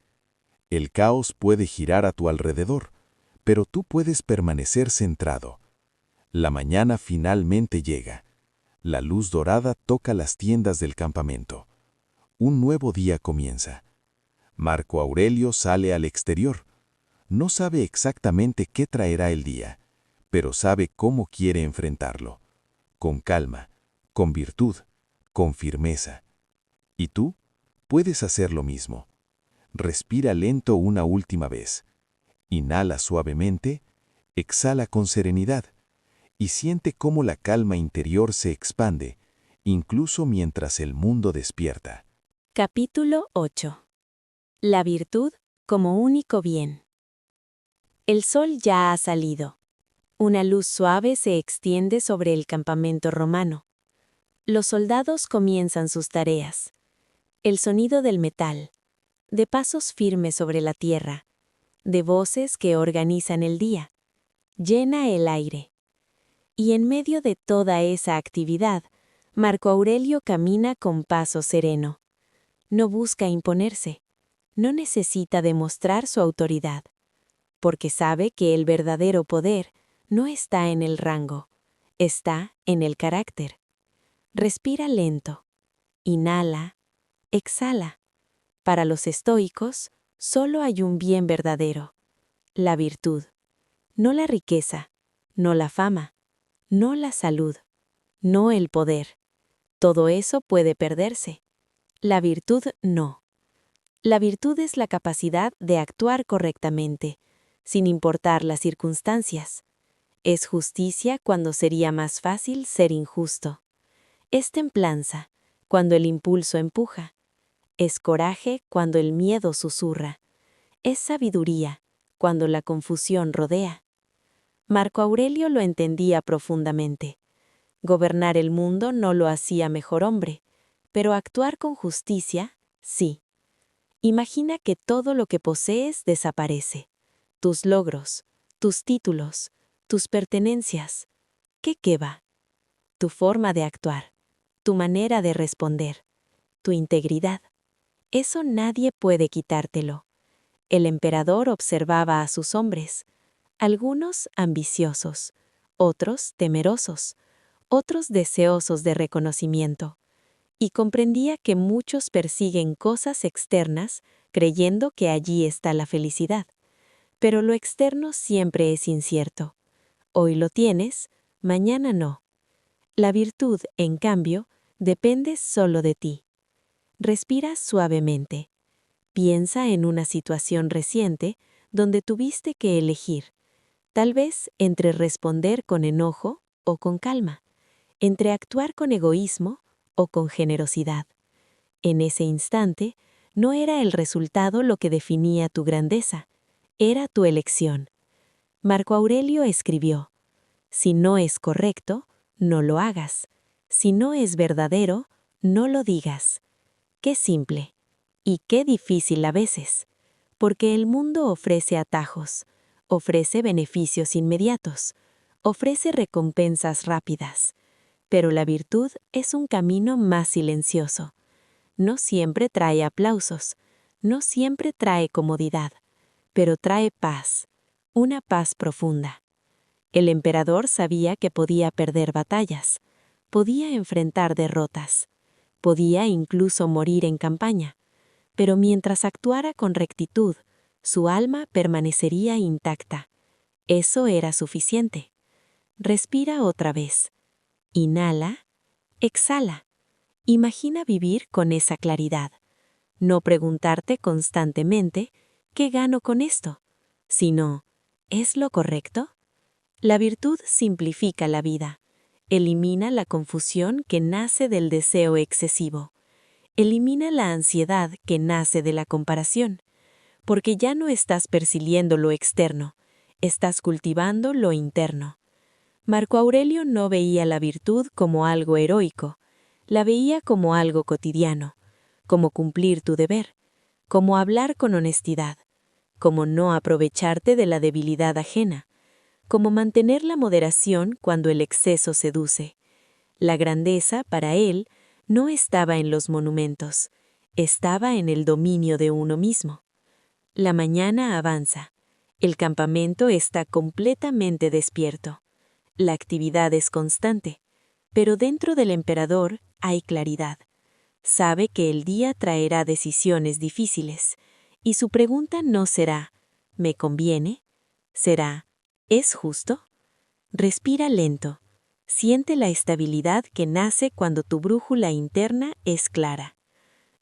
El caos puede girar a tu alrededor, pero tú puedes permanecer centrado. La mañana finalmente llega. La luz dorada toca las tiendas del campamento. Un nuevo día comienza. Marco Aurelio sale al exterior. No sabe exactamente qué traerá el día, pero sabe cómo quiere enfrentarlo. Con calma, con virtud, con firmeza. ¿Y tú? Puedes hacer lo mismo. Respira lento una última vez. Inhala suavemente, exhala con serenidad y siente cómo la calma interior se expande, incluso mientras el mundo despierta. Capítulo 8. La virtud como único bien. El sol ya ha salido. Una luz suave se extiende sobre el campamento romano. Los soldados comienzan sus tareas. El sonido del metal, de pasos firmes sobre la tierra, de voces que organizan el día, llena el aire. Y en medio de toda esa actividad, Marco Aurelio camina con paso sereno. No busca imponerse, no necesita demostrar su autoridad, porque sabe que el verdadero poder no está en el rango, está en el carácter. Respira lento, inhala, exhala. Para los estoicos, solo hay un bien verdadero, la virtud, no la riqueza, no la fama, no la salud, no el poder. Todo eso puede perderse. La virtud no. La virtud es la capacidad de actuar correctamente, sin importar las circunstancias. Es justicia cuando sería más fácil ser injusto. Es templanza, cuando el impulso empuja. Es coraje cuando el miedo susurra. Es sabiduría, cuando la confusión rodea. Marco Aurelio lo entendía profundamente. Gobernar el mundo no lo hacía mejor hombre, pero actuar con justicia, sí. Imagina que todo lo que posees desaparece. Tus logros, tus títulos, tus pertenencias. ¿Qué queda? Tu forma de actuar, tu manera de responder, tu integridad. Eso nadie puede quitártelo. El emperador observaba a sus hombres, algunos ambiciosos, otros temerosos, otros deseosos de reconocimiento, y comprendía que muchos persiguen cosas externas creyendo que allí está la felicidad. Pero lo externo siempre es incierto. Hoy lo tienes, mañana no. La virtud, en cambio, depende solo de ti. Respira suavemente. Piensa en una situación reciente donde tuviste que elegir, tal vez entre responder con enojo o con calma, entre actuar con egoísmo o con generosidad. En ese instante, no era el resultado lo que definía tu grandeza, era tu elección. Marco Aurelio escribió: si no es correcto, no lo hagas. Si no es verdadero, no lo digas. Qué simple y qué difícil a veces, porque el mundo ofrece atajos, ofrece beneficios inmediatos, ofrece recompensas rápidas. Pero la virtud es un camino más silencioso. No siempre trae aplausos, no siempre trae comodidad, pero trae paz, una paz profunda. El emperador sabía que podía perder batallas, podía enfrentar derrotas, podía incluso morir en campaña, pero mientras actuara con rectitud, su alma permanecería intacta. Eso era suficiente. Respira otra vez. Inhala, exhala. Imagina vivir con esa claridad. No preguntarte constantemente, ¿qué gano con esto? Sino, ¿es lo correcto? La virtud simplifica la vida. Elimina la confusión que nace del deseo excesivo. Elimina la ansiedad que nace de la comparación. Porque ya no estás persiguiendo lo externo, estás cultivando lo interno. Marco Aurelio no veía la virtud como algo heroico, la veía como algo cotidiano, como cumplir tu deber, como hablar con honestidad, como no aprovecharte de la debilidad ajena, como mantener la moderación cuando el exceso seduce. La grandeza, para él, no estaba en los monumentos, estaba en el dominio de uno mismo. La mañana avanza, el campamento está completamente despierto. La actividad es constante, pero dentro del emperador hay claridad. Sabe que el día traerá decisiones difíciles, y su pregunta no será ¿me conviene? Será ¿es justo? Respira lento. Siente la estabilidad que nace cuando tu brújula interna es clara.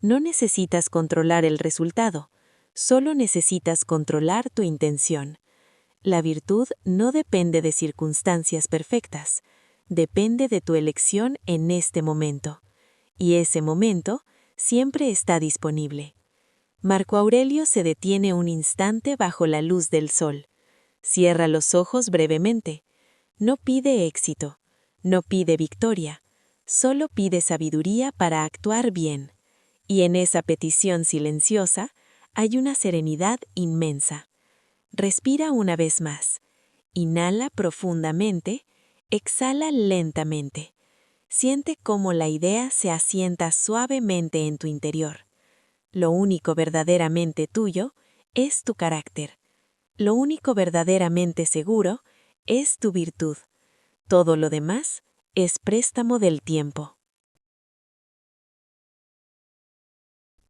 No necesitas controlar el resultado, solo necesitas controlar tu intención. La virtud no depende de circunstancias perfectas, depende de tu elección en este momento. Y ese momento siempre está disponible. Marco Aurelio se detiene un instante bajo la luz del sol. Cierra los ojos brevemente. No pide éxito, no pide victoria, solo pide sabiduría para actuar bien. Y en esa petición silenciosa hay una serenidad inmensa. Respira una vez más. Inhala profundamente, exhala lentamente. Siente cómo la idea se asienta suavemente en tu interior. Lo único verdaderamente tuyo es tu carácter. Lo único verdaderamente seguro es tu virtud. Todo lo demás es préstamo del tiempo.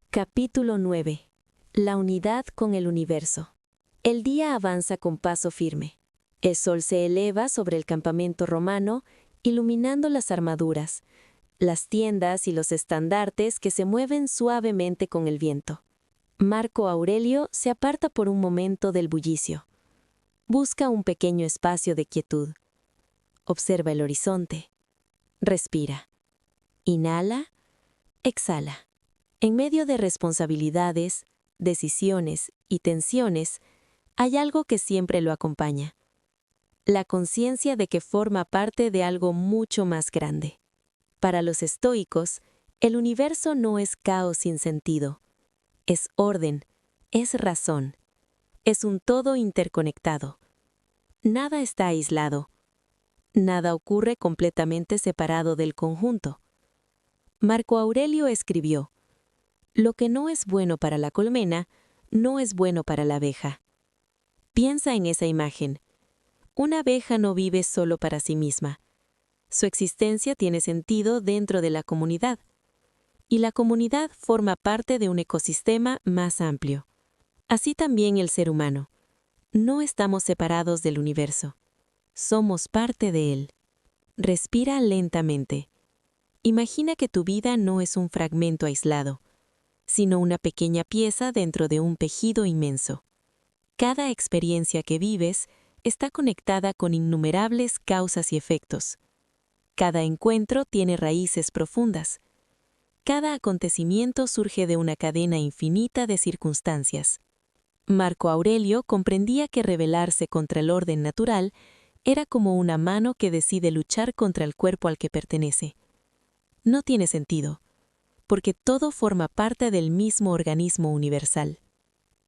Capítulo 9. La unidad con el universo. El día avanza con paso firme. El sol se eleva sobre el campamento romano, iluminando las armaduras, las tiendas y los estandartes que se mueven suavemente con el viento. Marco Aurelio se aparta por un momento del bullicio. Busca un pequeño espacio de quietud. Observa el horizonte. Respira. Inhala. Exhala. En medio de responsabilidades, decisiones y tensiones, hay algo que siempre lo acompaña. La conciencia de que forma parte de algo mucho más grande. Para los estoicos, el universo no es caos sin sentido. Es orden, es razón. Es un todo interconectado. Nada está aislado. Nada ocurre completamente separado del conjunto. Marco Aurelio escribió: «Lo que no es bueno para la colmena, no es bueno para la abeja». Piensa en esa imagen. Una abeja no vive solo para sí misma. Su existencia tiene sentido dentro de la comunidad. Y la comunidad forma parte de un ecosistema más amplio. Así también el ser humano. No estamos separados del universo. Somos parte de él. Respira lentamente. Imagina que tu vida no es un fragmento aislado, sino una pequeña pieza dentro de un tejido inmenso. Cada experiencia que vives está conectada con innumerables causas y efectos. Cada encuentro tiene raíces profundas. Cada acontecimiento surge de una cadena infinita de circunstancias. Marco Aurelio comprendía que rebelarse contra el orden natural era como una mano que decide luchar contra el cuerpo al que pertenece. No tiene sentido, porque todo forma parte del mismo organismo universal.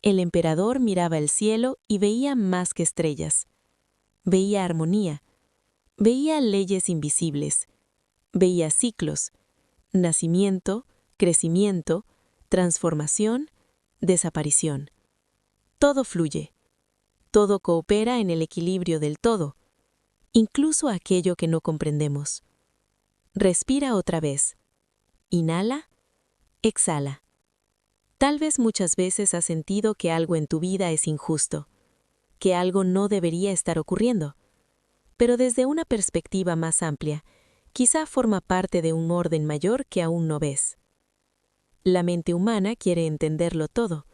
El emperador miraba el cielo y veía más que estrellas. Veía armonía, veía leyes invisibles, veía ciclos, nacimiento, crecimiento, transformación, desaparición. Todo fluye, todo coopera en el equilibrio del todo, incluso aquello que no comprendemos. Respira otra vez. Inhala, exhala. Tal vez muchas veces has sentido que algo en tu vida es injusto, que algo no debería estar ocurriendo, pero desde una perspectiva más amplia, quizá forma parte de un orden mayor que aún no ves. La mente humana quiere entenderlo todo,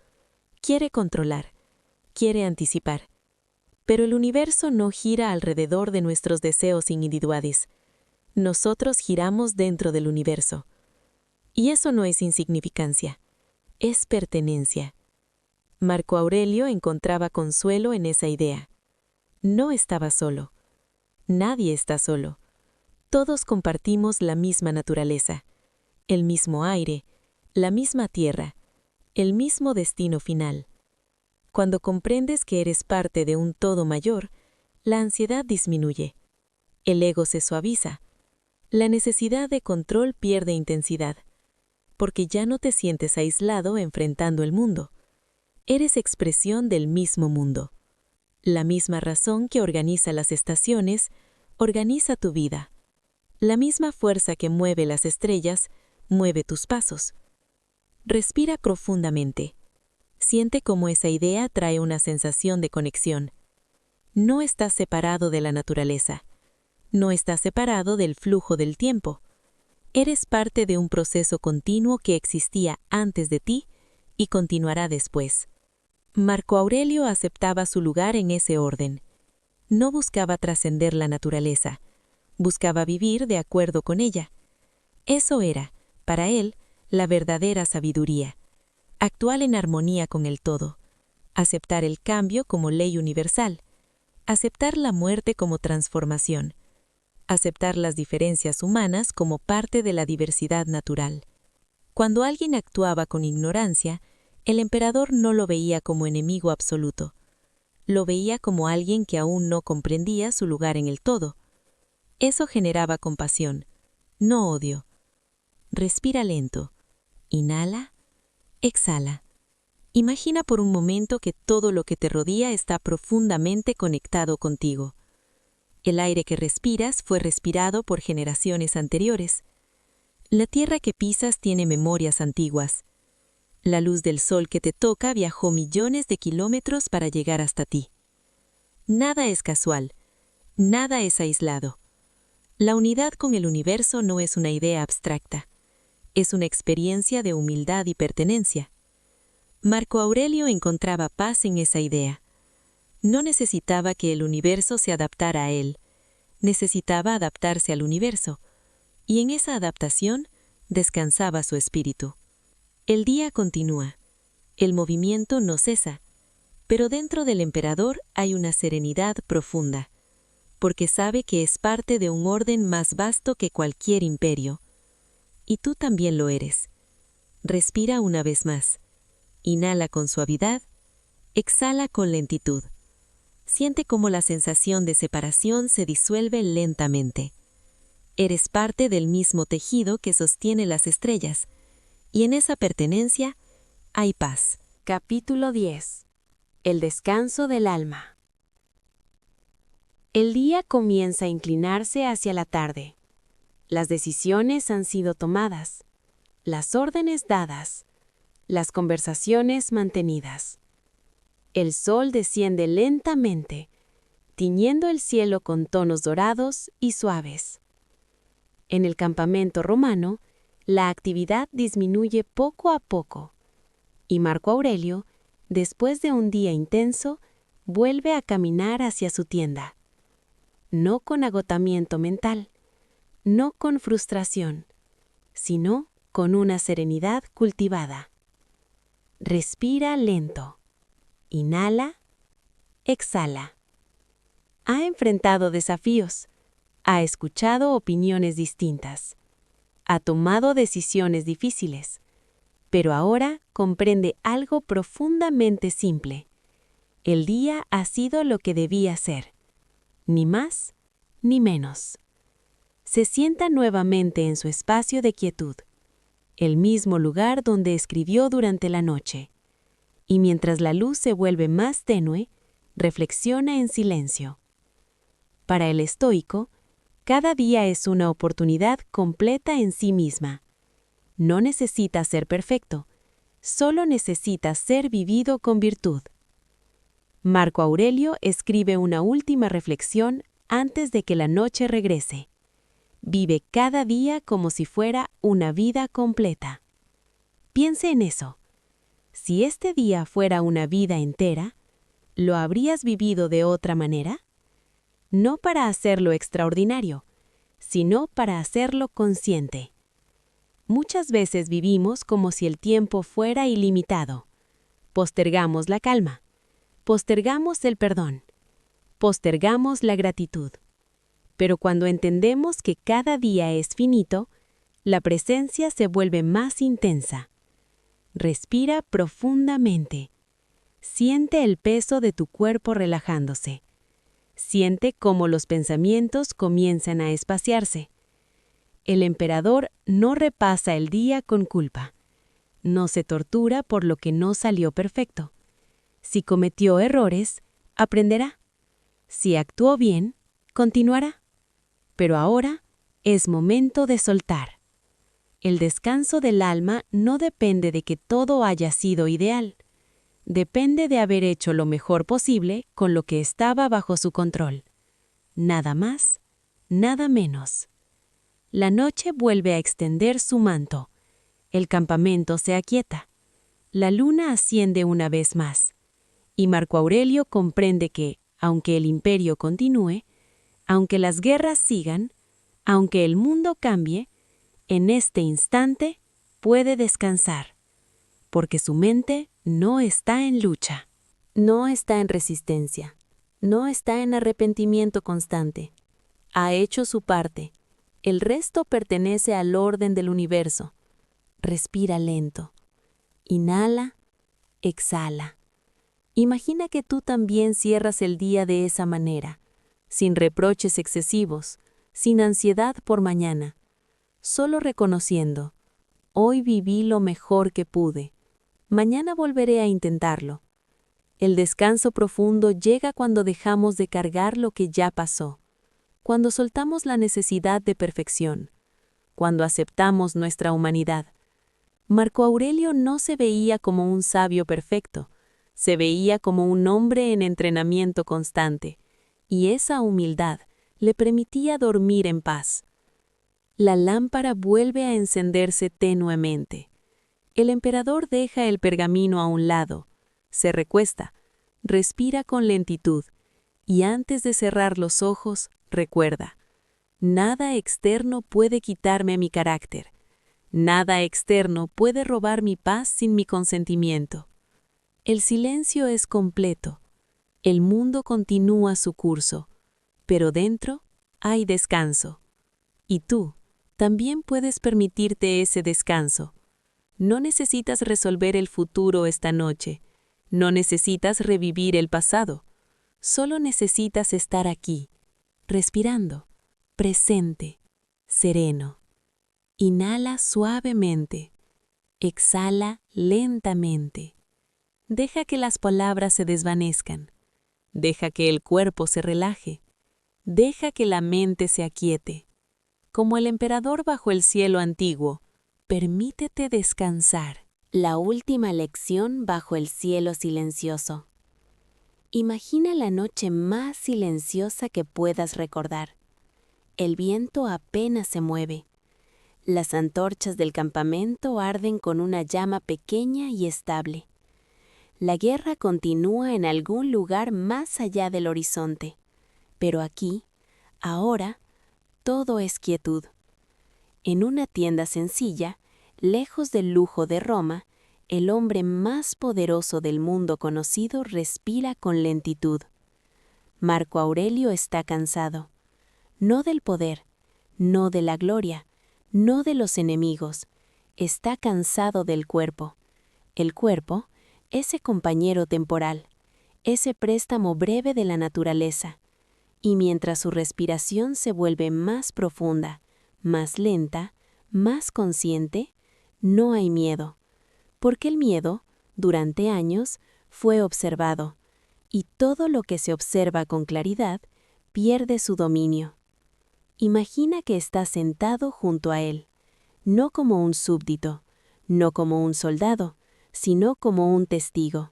quiere controlar, quiere anticipar, pero el universo no gira alrededor de nuestros deseos individuales. Nosotros giramos dentro del universo. Y eso no es insignificancia, es pertenencia. Marco Aurelio encontraba consuelo en esa idea. No estaba solo. Nadie está solo. Todos compartimos la misma naturaleza, el mismo aire, la misma tierra, el mismo destino final. Cuando comprendes que eres parte de un todo mayor, la ansiedad disminuye, el ego se suaviza, la necesidad de control pierde intensidad, porque ya no te sientes aislado enfrentando el mundo. Eres expresión del mismo mundo. La misma razón que organiza las estaciones, organiza tu vida. La misma fuerza que mueve las estrellas, mueve tus pasos. Respira profundamente. Siente cómo esa idea trae una sensación de conexión. No estás separado de la naturaleza. No estás separado del flujo del tiempo. Eres parte de un proceso continuo que existía antes de ti y continuará después. Marco Aurelio aceptaba su lugar en ese orden. No buscaba trascender la naturaleza. Buscaba vivir de acuerdo con ella. Eso era, para él, la verdadera sabiduría, actuar en armonía con el todo, aceptar el cambio como ley universal, aceptar la muerte como transformación, aceptar las diferencias humanas como parte de la diversidad natural. Cuando alguien actuaba con ignorancia, el emperador no lo veía como enemigo absoluto. Lo veía como alguien que aún no comprendía su lugar en el todo. Eso generaba compasión, no odio. Respira lento. Inhala, exhala. Imagina por un momento que todo lo que te rodea está profundamente conectado contigo. El aire que respiras fue respirado por generaciones anteriores. La tierra que pisas tiene memorias antiguas. La luz del sol que te toca viajó millones de kilómetros para llegar hasta ti. Nada es casual, nada es aislado. La unidad con el universo no es una idea abstracta, es una experiencia de humildad y pertenencia. Marco Aurelio encontraba paz en esa idea. No necesitaba que el universo se adaptara a él, necesitaba adaptarse al universo, y en esa adaptación descansaba su espíritu. El día continúa, el movimiento no cesa, pero dentro del emperador hay una serenidad profunda, porque sabe que es parte de un orden más vasto que cualquier imperio. Y tú también lo eres. Respira una vez más. Inhala con suavidad, exhala con lentitud. Siente cómo la sensación de separación se disuelve lentamente. Eres parte del mismo tejido que sostiene las estrellas, y en esa pertenencia hay paz. Capítulo 10. El descanso del alma. El día comienza a inclinarse hacia la tarde. Las decisiones han sido tomadas, las órdenes dadas, las conversaciones mantenidas. El sol desciende lentamente, tiñendo el cielo con tonos dorados y suaves. En el campamento romano, la actividad disminuye poco a poco, y Marco Aurelio, después de un día intenso, vuelve a caminar hacia su tienda. No con agotamiento mental, no con frustración, sino con una serenidad cultivada. Respira lento. Inhala, exhala. Ha enfrentado desafíos, ha escuchado opiniones distintas, ha tomado decisiones difíciles, pero ahora comprende algo profundamente simple. El día ha sido lo que debía ser, ni más ni menos. Se sienta nuevamente en su espacio de quietud, el mismo lugar donde escribió durante la noche, y mientras la luz se vuelve más tenue, reflexiona en silencio. Para el estoico, cada día es una oportunidad completa en sí misma. No necesita ser perfecto, solo necesita ser vivido con virtud. Marco Aurelio escribe una última reflexión antes de que la noche regrese. Vive cada día como si fuera una vida completa. Piense en eso. Si este día fuera una vida entera, ¿lo habrías vivido de otra manera? No para hacerlo extraordinario, sino para hacerlo consciente. Muchas veces vivimos como si el tiempo fuera ilimitado. Postergamos la calma, postergamos el perdón, postergamos la gratitud. Pero cuando entendemos que cada día es finito, la presencia se vuelve más intensa. Respira profundamente. Siente el peso de tu cuerpo relajándose. Siente cómo los pensamientos comienzan a espaciarse. El emperador no repasa el día con culpa. No se tortura por lo que no salió perfecto. Si cometió errores, aprenderá. Si actuó bien, continuará. Pero ahora es momento de soltar. El descanso del alma no depende de que todo haya sido ideal. Depende de haber hecho lo mejor posible con lo que estaba bajo su control. Nada más, nada menos. La noche vuelve a extender su manto. El campamento se aquieta. La luna asciende una vez más. Y Marco Aurelio comprende que, aunque el imperio continúe, aunque las guerras sigan, aunque el mundo cambie, en este instante puede descansar, porque su mente no está en lucha, no está en resistencia, no está en arrepentimiento constante. Ha hecho su parte. El resto pertenece al orden del universo. Respira lento. Inhala, exhala. Imagina que tú también cierras el día de esa manera, sin reproches excesivos, sin ansiedad por mañana, solo reconociendo, hoy viví lo mejor que pude, mañana volveré a intentarlo. El descanso profundo llega cuando dejamos de cargar lo que ya pasó, cuando soltamos la necesidad de perfección, cuando aceptamos nuestra humanidad. Marco Aurelio no se veía como un sabio perfecto, se veía como un hombre en entrenamiento constante, y esa humildad le permitía dormir en paz. La lámpara vuelve a encenderse tenuemente. El emperador deja el pergamino a un lado, se recuesta, respira con lentitud, y antes de cerrar los ojos, recuerda: nada externo puede quitarme mi carácter. Nada externo puede robar mi paz sin mi consentimiento. El silencio es completo. El mundo continúa su curso, pero dentro hay descanso. Y tú también puedes permitirte ese descanso. No necesitas resolver el futuro esta noche. No necesitas revivir el pasado. Solo necesitas estar aquí, respirando, presente, sereno. Inhala suavemente. Exhala lentamente. Deja que las palabras se desvanezcan. Deja que el cuerpo se relaje. Deja que la mente se aquiete. Como el emperador bajo el cielo antiguo, permítete descansar. La última lección bajo el cielo silencioso. Imagina la noche más silenciosa que puedas recordar. El viento apenas se mueve. Las antorchas del campamento arden con una llama pequeña y estable. La guerra continúa en algún lugar más allá del horizonte. Pero aquí, ahora, todo es quietud. En una tienda sencilla, lejos del lujo de Roma, el hombre más poderoso del mundo conocido respira con lentitud. Marco Aurelio está cansado. No del poder, no de la gloria, no de los enemigos. Está cansado del cuerpo. El cuerpo, ese compañero temporal, ese préstamo breve de la naturaleza. Y mientras su respiración se vuelve más profunda, más lenta, más consciente, no hay miedo. Porque el miedo, durante años, fue observado, y todo lo que se observa con claridad pierde su dominio. Imagina que estás sentado junto a él, no como un súbdito, no como un soldado, sino como un testigo.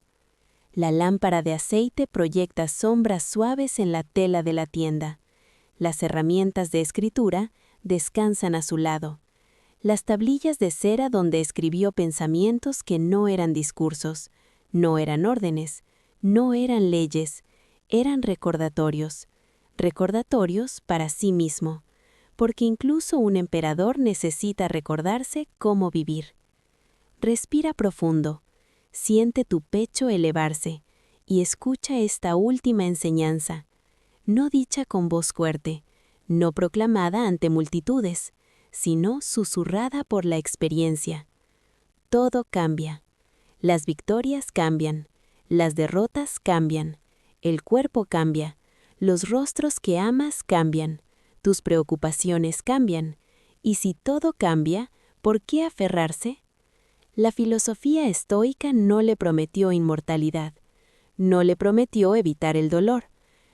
La lámpara de aceite proyecta sombras suaves en la tela de la tienda. Las herramientas de escritura descansan a su lado. Las tablillas de cera donde escribió pensamientos que no eran discursos, no eran órdenes, no eran leyes, eran recordatorios. Recordatorios para sí mismo, porque incluso un emperador necesita recordarse cómo vivir. Respira profundo, siente tu pecho elevarse y escucha esta última enseñanza, no dicha con voz fuerte, no proclamada ante multitudes, sino susurrada por la experiencia. Todo cambia. Las victorias cambian, las derrotas cambian, el cuerpo cambia, los rostros que amas cambian, tus preocupaciones cambian, y si todo cambia, ¿por qué aferrarse? La filosofía estoica no le prometió inmortalidad, no le prometió evitar el dolor,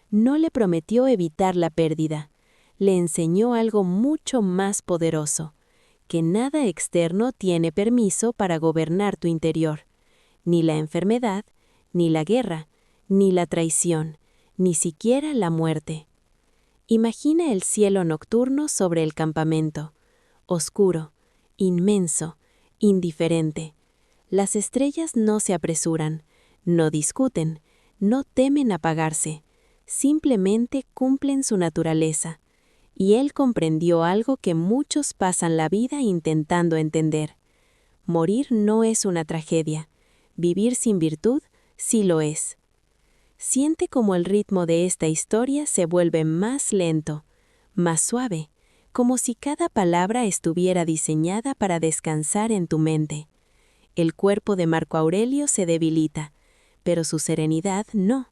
no le prometió evitar la pérdida, le enseñó algo mucho más poderoso, que nada externo tiene permiso para gobernar tu interior, ni la enfermedad, ni la guerra, ni la traición, ni siquiera la muerte. Imagina el cielo nocturno sobre el campamento, oscuro, inmenso, indiferente. Las estrellas no se apresuran, no discuten, no temen apagarse, simplemente cumplen su naturaleza. Y él comprendió algo que muchos pasan la vida intentando entender. Morir no es una tragedia. Vivir sin virtud sí lo es. Siente como el ritmo de esta historia se vuelve más lento, más suave, como si cada palabra estuviera diseñada para descansar en tu mente. El cuerpo de Marco Aurelio se debilita, pero su serenidad no,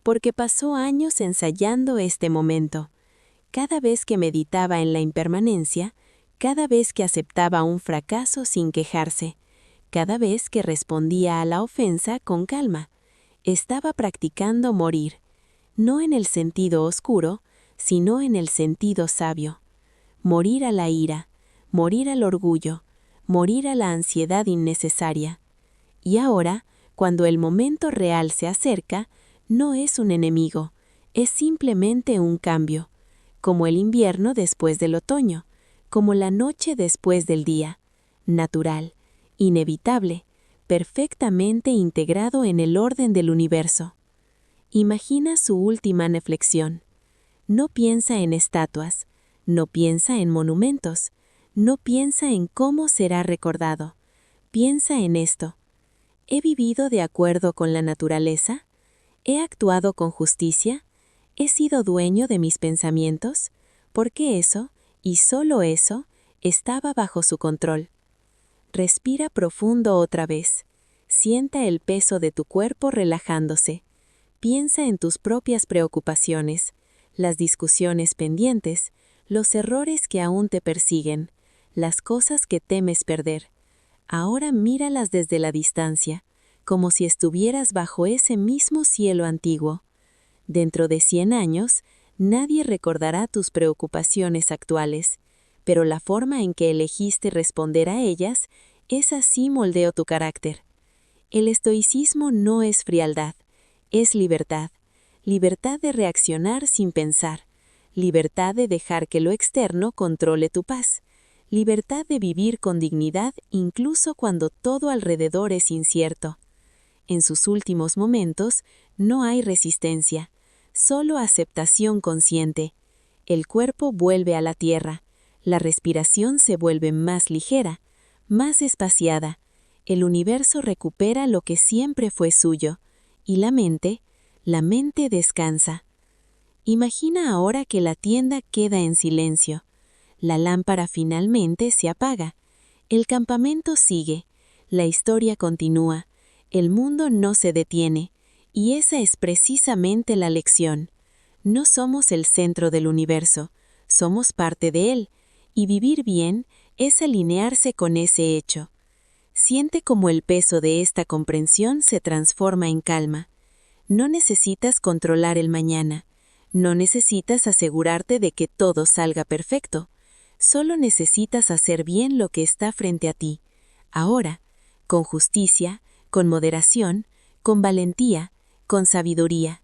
porque pasó años ensayando este momento. Cada vez que meditaba en la impermanencia, cada vez que aceptaba un fracaso sin quejarse, cada vez que respondía a la ofensa con calma, estaba practicando morir, no en el sentido oscuro, sino en el sentido sabio. Morir a la ira, morir al orgullo, morir a la ansiedad innecesaria. Y ahora, cuando el momento real se acerca, no es un enemigo, es simplemente un cambio, como el invierno después del otoño, como la noche después del día, natural, inevitable, perfectamente integrado en el orden del universo. Imagina su última reflexión. No piensa en estatuas, no piensa en monumentos, no piensa en cómo será recordado. Piensa en esto. ¿He vivido de acuerdo con la naturaleza? ¿He actuado con justicia? ¿He sido dueño de mis pensamientos? Porque eso, y solo eso, estaba bajo su control. Respira profundo otra vez. Sienta el peso de tu cuerpo relajándose. Piensa en tus propias preocupaciones, las discusiones pendientes, los errores que aún te persiguen, las cosas que temes perder. Ahora míralas desde la distancia, como si estuvieras bajo ese mismo cielo antiguo. Dentro de 100 años, nadie recordará tus preocupaciones actuales, pero la forma en que elegiste responder a ellas, esa sí moldeó tu carácter. El estoicismo no es frialdad, es libertad. Libertad de reaccionar sin pensar, libertad de dejar que lo externo controle tu paz, libertad de vivir con dignidad incluso cuando todo alrededor es incierto. En sus últimos momentos no hay resistencia, solo aceptación consciente. El cuerpo vuelve a la tierra, la respiración se vuelve más ligera, más espaciada, el universo recupera lo que siempre fue suyo, y la mente descansa. Imagina ahora que la tienda queda en silencio. La lámpara finalmente se apaga. El campamento sigue. La historia continúa. El mundo no se detiene. Y esa es precisamente la lección. No somos el centro del universo. Somos parte de él. Y vivir bien es alinearse con ese hecho. Siente cómo el peso de esta comprensión se transforma en calma. No necesitas controlar el mañana. No necesitas asegurarte de que todo salga perfecto. Solo necesitas hacer bien lo que está frente a ti, ahora, con justicia, con moderación, con valentía, con sabiduría.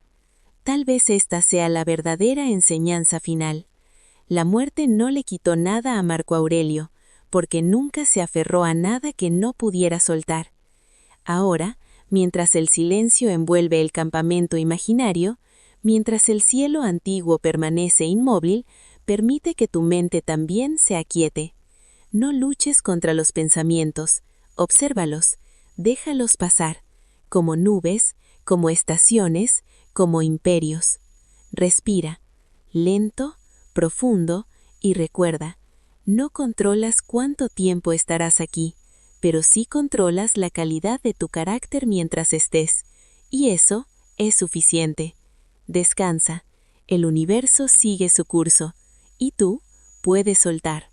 Tal vez esta sea la verdadera enseñanza final. La muerte no le quitó nada a Marco Aurelio, porque nunca se aferró a nada que no pudiera soltar. Ahora, mientras el silencio envuelve el campamento imaginario, mientras el cielo antiguo permanece inmóvil, permite que tu mente también se aquiete. No luches contra los pensamientos, obsérvalos, déjalos pasar, como nubes, como estaciones, como imperios. Respira, lento, profundo, y recuerda, no controlas cuánto tiempo estarás aquí, pero sí controlas la calidad de tu carácter mientras estés, y eso es suficiente. Descansa, el universo sigue su curso, y tú puedes soltar.